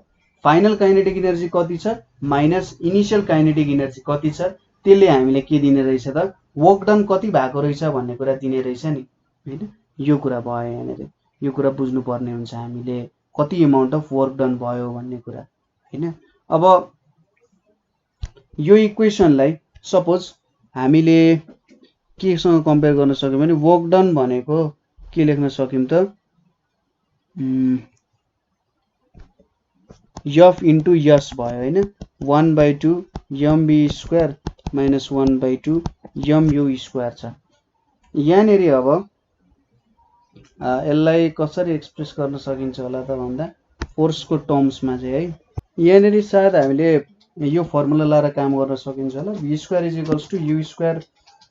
फाइनल काइनेटिक इनर्जी कति छ माइनस इनिशियल काइनेटिक इनर्जी कति छ, त्यसले हामीले के दिने रहेछ त, वर्क डन कति भएको रहेछ भन्ने कुरा दिने रहेछ नि हैन। यो कुरा भयो, यहाँनिर यो कुरा बुझ्नु पर्ने हुन्छ हामीले, कति अमाउन्ट अफ वर्क डन भयो भन्ने कुरा हैन। अब यो इक्वेसनलाई सपोज हामीले केसँग कम्पेयर गर्न सक्यौं भने वर्क डन भनेको के लेख्न सक्यौं त, f इन्टु यस भयो हैन, 1/2 mv square minus 1/2 mu square छ। यहाँनिर अब यसलाई कसरी एक्सप्रेस गर्न सकिन्छ होला त भन्दा फोर्सको टर्म्समा चाहिँ है, यहाँनिर सायद हामीले यो फर्मुला लाएर काम गर्न सकिन्छ होला, v square is equals to u square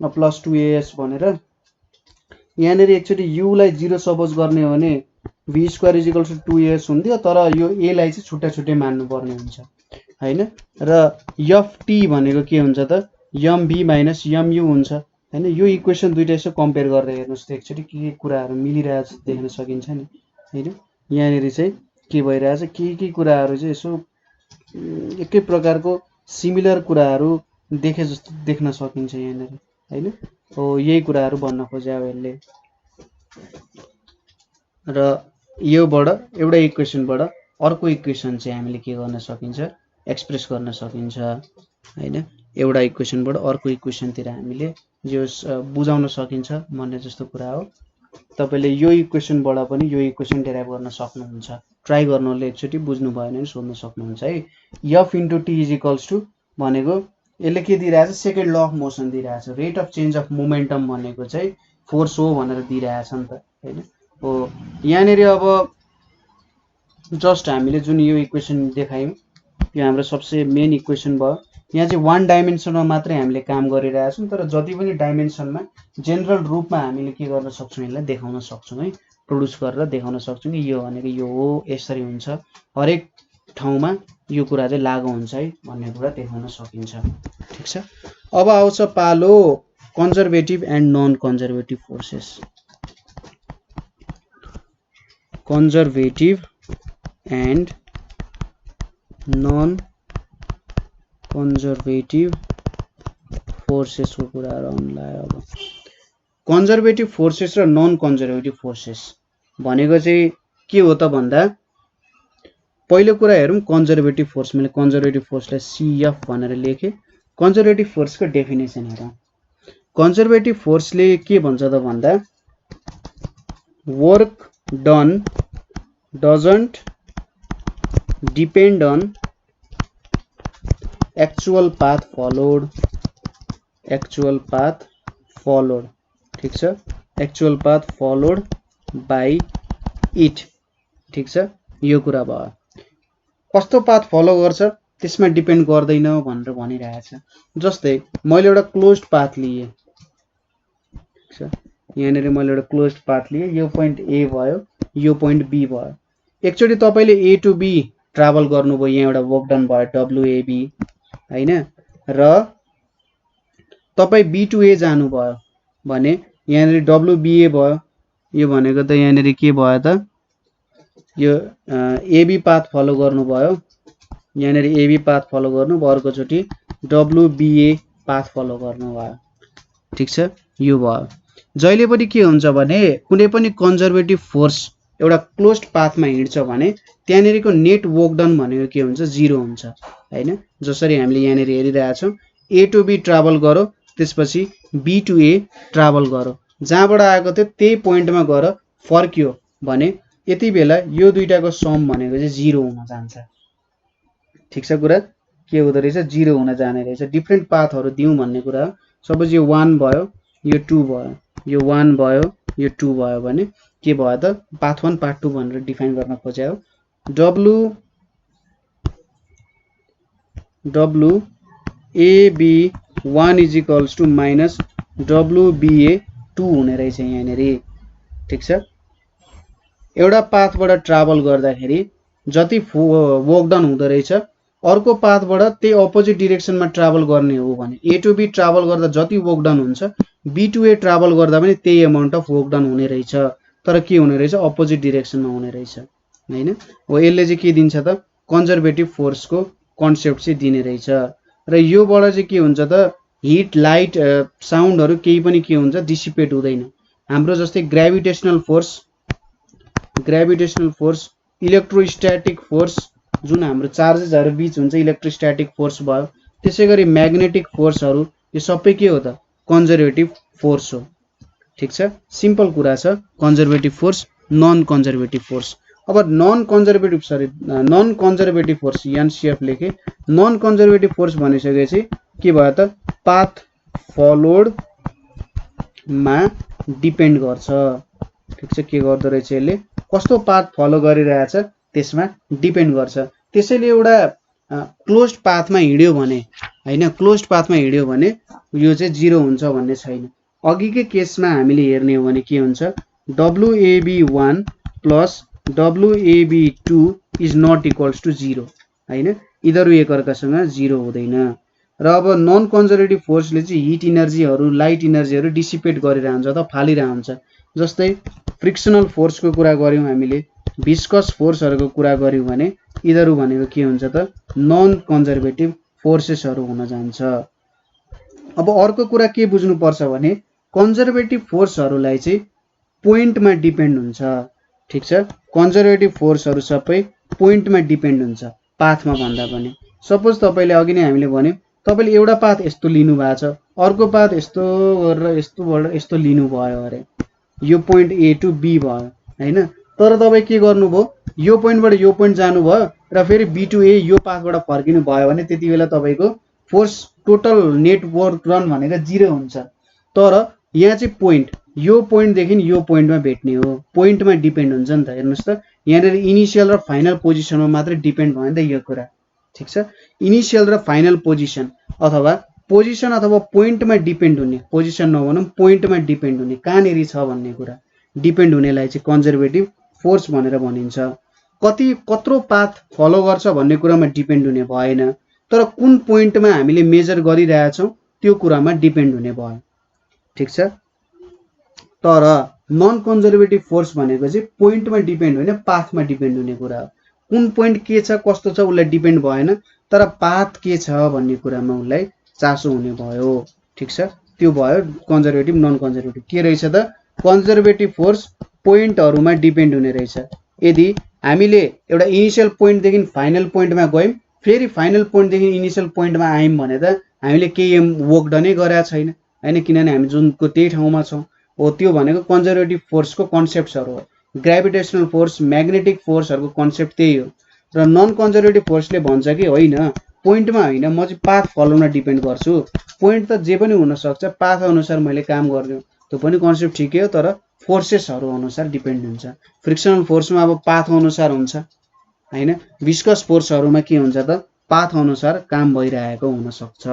plus 2as भनेर। यहाँनिर एकचोटि u लाई 0 सपोज गर्ने हो भने v square is equals to 2as हुन्थ्यो, तर यो a लाई चाहिँ छुट्टा छुट्टै मान्नु पर्ने हुन्छ हैन। र ft भनेको के हुन्छ त, mv माइनस mu हुन्छ हैन। यो इक्वेसन दुईटा यसो कम्पेयर गरेर हेर्नुस् त एकचोटि के कुराहरु मिलिरहेछ देख्न सकिन्छ नि हैन। यहाँनिर चाहिँ के भइरहेछ, के कुराहरु चाहिँ यसो एकै प्रकारको सिमिलर कुराहरु देखे जस्तो देख्न सकिन्छ यहाँनिर हैन। हो यही कुराहरु भन्न खोजे हो यसले। र योबाट एउटा इक्वेसनबाट अर्को इक्वेसन चाहिँ हामीले के गर्न सकिन्छ, एक्सप्रेस गर्न सकिन्छ हैन। एउटा इक्वेसनबाट अर्को इक्वेसनतिर हामीले जो बुझाउन सकिन्छ भन्ने जस्तो कुरा हो। तपाईले यो इक्वेसनबाट पनि यो इक्वेसन डेराइभ गर्न सक्नुहुन्छ, ट्राई गर्नुले एकचोटि बुझ्नु भएन भने सोध्न सक्नुहुन्छ है। f into t is equals to भनेको यसले के दिइरहेछ, सेकेन्ड ल अफ मोसन दिइरहेछ, rate of change of momentum भनेको चाहिँ फोर्स हो भनेर दिइरहेछ नि त हैन। हो यहाँनिर अब जस्ट हामीले जुन यो इक्वेसन देखायौं यो हाम्रो सबसे मेन इक्वेसन भयो। यहाँ चाहिँ वान डाइमेन्सनमा मात्रै हामीले काम गरिरहेछौं, तर जति पनि डाइमेन्सनमा जेनरल रूपमा हामीले के गर्न सक्छौं, यसलाई देखाउन सक्छौं है, प्रोड्युस गरेर देखाउन सक्छौं कि यो भनेको यो हो, यसरी हुन्छ, हरेक ठाउँमा यो कुरा चाहिँ लागू हुन्छ है भन्ने कुरा देखाउन सकिन्छ। ठीक छ। अब आउँछ पालो conservative and non conservative forces. Conservative and non conservative फोर्सेसको कुराहरु आउनलाई। अब कन्जर्भेटिभ फोर्सेस र नन कन्जर्भेटिभ फोर्सेस भनेको चाहिँ के हो त भन्दा, पहिलो कुरा हेरौं कन्जर्भेटिभ फोर्स। मैले कन्जर्भेटिभ फोर्सलाई CF भनेर लेखे। कन्जर्भेटिभ फोर्सको डेफिनेसन हेरौं। कन्जर्भेटिभ फोर्सले के भन्छ त भन्दा, work done doesn't depend on actual path followed, actual path followed. ठीक छ, actual path followed by it. ठीक छ, यो कुरा भयो। कस्तो पाथ फलो गर्छ त्यसमा डिपेन्ड गर्दैन भनेर भनिरहेछ। जस्तै मैले एउटा क्लोज्ड पाथ लिए, ठीक छ, यहाँनिर मैले एउटा क्लोज्ड पाथ लिए, यो पोइन्ट A भयो, यो पोइन्ट B भयो। एकचोटि तपाईले A टु B ट्राभल गर्नुभयो, यहाँ एउटा वर्क डन भयो WAB हैन, र तपाई B टु A जानुभयो भने यहाँनिर WBA भयो। यो भनेको त यहाँनिर के भयो त, यो AB पाथ फलो गर्नुभयो, यहाँनिर AB पाथ फलो गर्नु, अर्को चोटी WBA पाथ फलो गर्नुभयो। ठीक छ, यो भयो। जहिले पनि के हुन्छ भने कुनै पनि कन्जर्भेटिभ फोर्स एउटा क्लोज्ड पाथमा हिँड्छ भने त्यहाँनिरको नेट वर्क डन भनेको के हुन्छ, 0 हुन्छ हैन। जसरी हामीले यहाँनिर हेरिरहेछौं, A टु B ट्राभल गरो, त्यसपछि B टु A ट्राभल गरो, जहाँबाट आएको थियो त्यही पोइन्टमा गएर फर्क्यो भने यति बेला यो दुईटाको सम भनेको चाहिँ 0 हुन जान्छ। ठीक छ, कुरा के हुँदो रहेछ, 0 हुन जाने रहेछ। डिफरेन्ट पाथहरु दिउँ भन्ने कुरा हो। सपोज यो 1 भयो, यो 2 भयो, यो 1 भयो, यो 2 भयो भने के भयो त, पाथ 1 पाथ 2 भनेर डिफाइन गर्न खोजे हो। WAB1 is equals to minus WBA2 हुने रहेछ यहाँनिर। ठीक छ, एउटा पाथबाट ट्राभल गर्दाखेरि जति वर्क डन हुँदो रहेछ अर्को पाथबाट त्यही अपोजिट डिरेक्सनमा ट्राभल गर्ने हो भने ए टु बी ट्राभल गर्दा जति वर्क डन हुन्छ बी टु ए ट्राभल गर्दा पनि त्यही अमाउन्ट अफ वर्क डन हुने रहेछ, तर के हुने रहेछ अपोजिट डिरेक्सनमा हुने रहेछ हैन। हो यसले चाहिँ के दिन्छ त कन्जर्भेटिभ फोर्सको कन्सेप्ट चाहिँ दिने रहेछ। र योबाट चाहिँ के हुन्छ त हिट लाइट साउन्डहरू केही पनि के हुन्छ डिसिपेट हुँदैन। हाम्रो जस्तै ग्रेभिटेसनल फोर्स इलेक्ट्रोस्ट्याटिक फोर्स जुन हाम्रो चार्जेसहरु बीच हुन्छ इलेक्ट्रोस्ट्याटिक फोर्स भयो, त्यसैगरी म्याग्नेटिक फोर्सहरु यो सबै के हो त कन्जर्भेटिभ फोर्स हो। ठीक छ, सिम्पल कुरा छ conservative force non conservative force. अब नन कन्जर्भेटिभ फोर्स एनसीएफ लेखे। नन कन्जर्भेटिभ फोर्स भनिसकेपछि के भयो त पाथ फलोड मा डिपेन्ड गर्छ। ठीक छ, के गर्दो रहेछ यसले कस्तो पाथ फलो गरिरहेछ त्यसमा डिपेन्ड गर्छ। त्यसैले एउटा क्लोज्ड पाथमा हिड्यो भने हैन, क्लोज्ड पाथमा हिड्यो भने यो चाहिँ 0 हुन्छ भन्ने छैन। अघिकै केसमा हामीले हेर्ने हो भने के हुन्छ WAB1 plus WAB2 is not equals to 0 हैन, यिनीहरू एकअर्कासँग 0 हुँदैन। र अब नन कन्जर्भेटिभ फोर्सले चाहिँ हिट इनर्जीहरू लाइट इनर्जीहरू डिसिपेट गरिरहन्छ हुन्छ अथवा फालिरहन्छ। जस्तै फ्रिक्सनल फोर्सको कुरा गर्यौं हामीले, विस्कस फोर्सहरुको कुरा गर्यौं भने यिनीहरू भनेको के हुन्छ त नन कन्जर्भेटिभ फोर्सेसहरु हुन जान्छ। अब अर्को कुरा के बुझ्नु पर्छ भने कन्जर्भेटिभ फोर्सहरुलाई चाहिँ पोइन्टमा डिपेन्ड हुन्छ। ठीक छ, कन्जर्भेटिभ फोर्सहरु सबै पोइन्टमा डिपेन्ड हुन्छ पाथमा भन्दा पनि। सपोज तपाईले अघि नै हामीले भन्यौ तपाईले एउटा पाथ यस्तो लिनु भएको छ, अर्को पाथ यस्तो गरेर यस्तोबाट यस्तो लिनु भयो अरे, यो पोइन्ट ए टु बी भयो हैन, तर तपाई के गर्नुभयो यो पोइन्टबाट यो पोइन्ट जानु भयो र फेरि बी टु ए यो पाथबाट फर्किनु भयो भने त्यतिबेला तपाईको force total net work done भनेको 0 हुन्छ। तर यहाँ चाहिँ पोइन्ट यो पोइन्ट देखि यो पोइन्टमा भेट्ने हो, पोइन्टमा डिपेन्ड हुन्छ नि त। हेर्नुस् त यहाँ इनिशियल र फाइनल पोजिसनमा मात्र डिपेन्ड भयो नि त यो कुरा। ठीक छ, इनिशियल र फाइनल पोजिसन अथवा पोजिसन अथवा पोइन्टमा डिपेन्ड हुने, पोजिसन नभनौं पोइन्टमा डिपेन्ड हुने कहाँनेरि छ भन्ने कुरा डिपेन्ड हुनेलाई चाहिँ कन्जर्भेटिभ फोर्स भनेर भनिन्छ। कत्रो पाथ फलो गर्छ भन्ने कुरामा डिपेन्ड हुने भएन, तर कुन पोइन्टमा हामीले मेजर गरिरहेछौं त्यो कुरामा डिपेन्ड हुने भयो। ठीक छ, तर नन कन्जर्भेटिभ फोर्स भनेको चाहिँ पोइन्टमा डिपेन्ड होइन पाथमा डिपेन्ड हुने कुरा हो। कुन पोइन्ट के छ कस्तो छ उसलाई डिपेन्ड भएन, तर पाथ के छ भन्ने कुरामा उसलाई चासो हुने भयो। ठीक छ, त्यो भयो कन्जर्भेटिभ नन कन्जर्भेटिभ। के रहेछ त कन्जर्भेटिभ फोर्स पोइन्टहरुमा डिपेन्ड हुने रहेछ। यदि हामीले एउटा इनिशियल पोइन्ट देखि फाइनल पोइन्टमा गयौं फेरि फाइनल पोइन्ट देखि इनिशियल पोइन्टमा आयौं भने त हामीले केही वर्क डनै गरेका छैन हैन, किनभने हामी जुनको त्यही ठाउँमा छौं। हो त्यो भनेको कन्जर्भेटिभ फोर्सको कन्सेप्ट्सहरु हो। ग्रेभिटेसनल फोर्स म्याग्नेटिक फोर्सहरुको कन्सेप्ट त्यही हो। र नन कन्जर्भेटिभ फोर्सले भन्छ कि होइन पोइन्टमा होइन, म चाहिँ पाथ फलोमा डिपेन्ड गर्छु। पोइन्ट त जे पनि हुन सक्छ, पाथ अनुसार मैले काम गर्छु, त्यो पनि कन्सेप्ट ठिकै हो, तर फोर्सेसहरु अनुसार डिपेन्ड हुन्छ। फ्रिक्सनल फोर्समा अब पाथ अनुसार हुन्छ हैन, विस्कस फोर्सहरुमा के हुन्छ त पाथ अनुसार काम भइरहेको हुन सक्छ।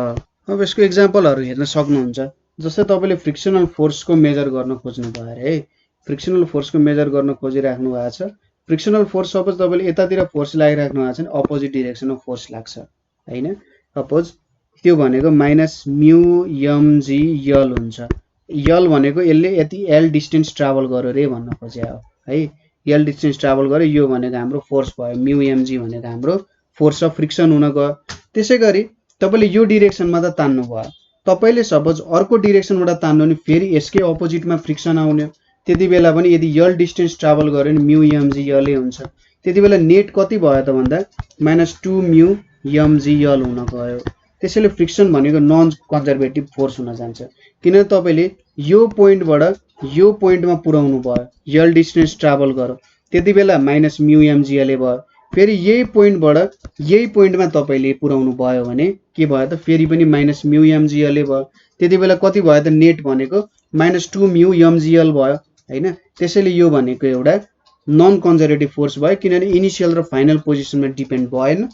अब यसको एक्जाम्पलहरु हेर्न सक्नुहुन्छ। जस्तै तपाईले फ्रिक्सनल फोर्सको मेजर गर्न खोज्नु भयो अरे, फ्रिक्सनल फोर्सको मेजर गर्न खोजिराख्नु भएको छ। फ्रिक्सनल फोर्स सपोज तपाईले यतातिर फोर्स लगाइराख्नु भएको छ भने अपोजिट डाइरेक्सनमा फोर्स लाग्छ हैन। सपोज त्यो भनेको माइनस म्यु mg यल हुन्छ। यल भनेको यसले यति एल डिस्टेन्स ट्राभल गर्यो रे भन्न खोज्या हो है। एल डिस्टेन्स ट्राभल गर्यो, यो भनेको हाम्रो फोर्स भयो, म्यु mg भनेको हाम्रो फोर्स अफ फ्रिक्सन हुन गयो। त्यसैगरी तपाईले यो डाइरेक्सनमा त तान्नु भयो, तपाईले सपोज अर्को डाइरेक्सनबाट तान्नु भने फेरि यसकै अपोजिटमा फ्रिक्सन आउने, त्यतिबेला पनि यदि यल डिस्टेन्स ट्राभल गर्यो भने म्यु mg यलै हुन्छ। त्यतिबेला नेट कति भयो त भन्दा -2 म्यु mg यल हुन गयो। त्यसैले फ्रिक्सन भनेको नन कन्जर्भेटिभ फोर्स हुन जान्छ, किनभने तपाईले यो पोइन्टबाट यो पोइन्टमा पुर्याउनु भयो, यल डिस्टेन्स ट्राभल गर्यो, त्यतिबेला -म्यु mg यल भयो। फेरि यही पोइन्टबाट यही पोइन्टमा तपाईले पुर्याउनु भयो भने के भयो त फेरि पनि -म्यु mg यल भयो। त्यतिबेला कति भयो त नेट भनेको -2 म्यु mg यल भयो हैन। त्यसैले यो भनेको एउटा नन कन्जर्भेटिभ फोर्स भयो, किनभने इनिशियल र फाइनल पोजिसनमा डिपेन्ड भएन,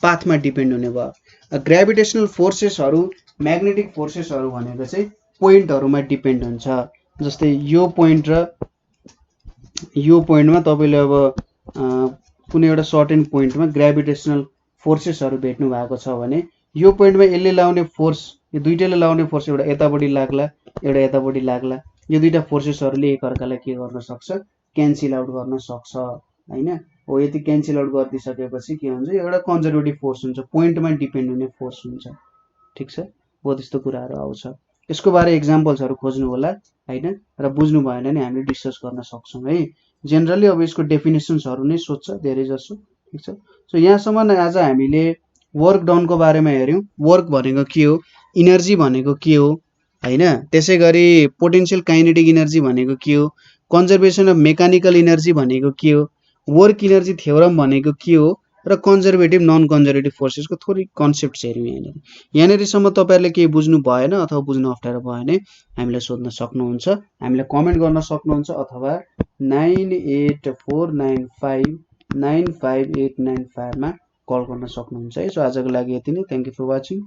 पाथमा डिपेन्ड हुने भयो। ग्रेभिटेसनल फोर्सेसहरु म्याग्नेटिक फोर्सेसहरु भनेको चाहिँ पोइन्टहरुमा डिपेन्ड हुन्छ। जस्तै यो पोइन्ट र यो पोइन्टमा तपाईले अब कुनै एउटा सर्टेन पोइन्टमा ग्रेभिटेसनल फोर्सेसहरु भेट्नु भएको छ भने यो पोइन्टमा यसले लाउने फोर्स, यो दुईटैले लाउने फोर्स एउटा यतापटि लाग्ला, एउटा यतापटि लाग्ला। यो दुईटा फोर्सेसहरुले एकअर्कालाई के गर्न सक्छ, क्यान्सल आउट गर्न सक्छ हैन। हो यति क्यान्सल आउट गरिदिसकेपछि के हुन्छ, एउटा कन्जर्भेटिभ फोर्स हुन्छ, पोइन्टमा डिपेन्ड हुने फोर्स हुन्छ। ठीक छ, हो त्यस्तो कुराहरु आउँछ। यसको बारे एक्जाम्पल्सहरु खोज्नु होला हैन, र बुझ्नु भएन भने हामीले डिस्कस गर्न सक्छौं है। जनरली अब यसको डेफिनेसन्सहरु नै सोध्छ धेरै जसो। ठीक छ, सो यहाँसम्म आज हामीले वर्क डन को बारेमा हेर्यौं। वर्क भनेको के हो, इनर्जी भनेको के हो हैन, त्यसैगरी पोटेन्शियल काइनेटिक इनर्जी भनेको के हो, कन्जर्भेसन अफ मेकानिकल इनर्जी भनेको के हो, वर्क इनर्जी थ्योरम भनेको के हो, र कन्जर्भेटिभ नन कन्जर्भेटिभ फोर्सेसको थोरै कन्सेप्ट्स हेर्यौं यहाँनिर। यहाँनिरसम्म तपाईहरुले केही बुझ्नु भएन अथवा बुझ्नु अप्ठ्यारो भयो भने हामीलाई सोध्न सक्नुहुन्छ, हामीलाई कमेन्ट गर्न सक्नुहुन्छ, अथवा 9849595895 मा कल गर्न सक्नुहुन्छ है। सो आजको लागि यति नै। Thank you for watching.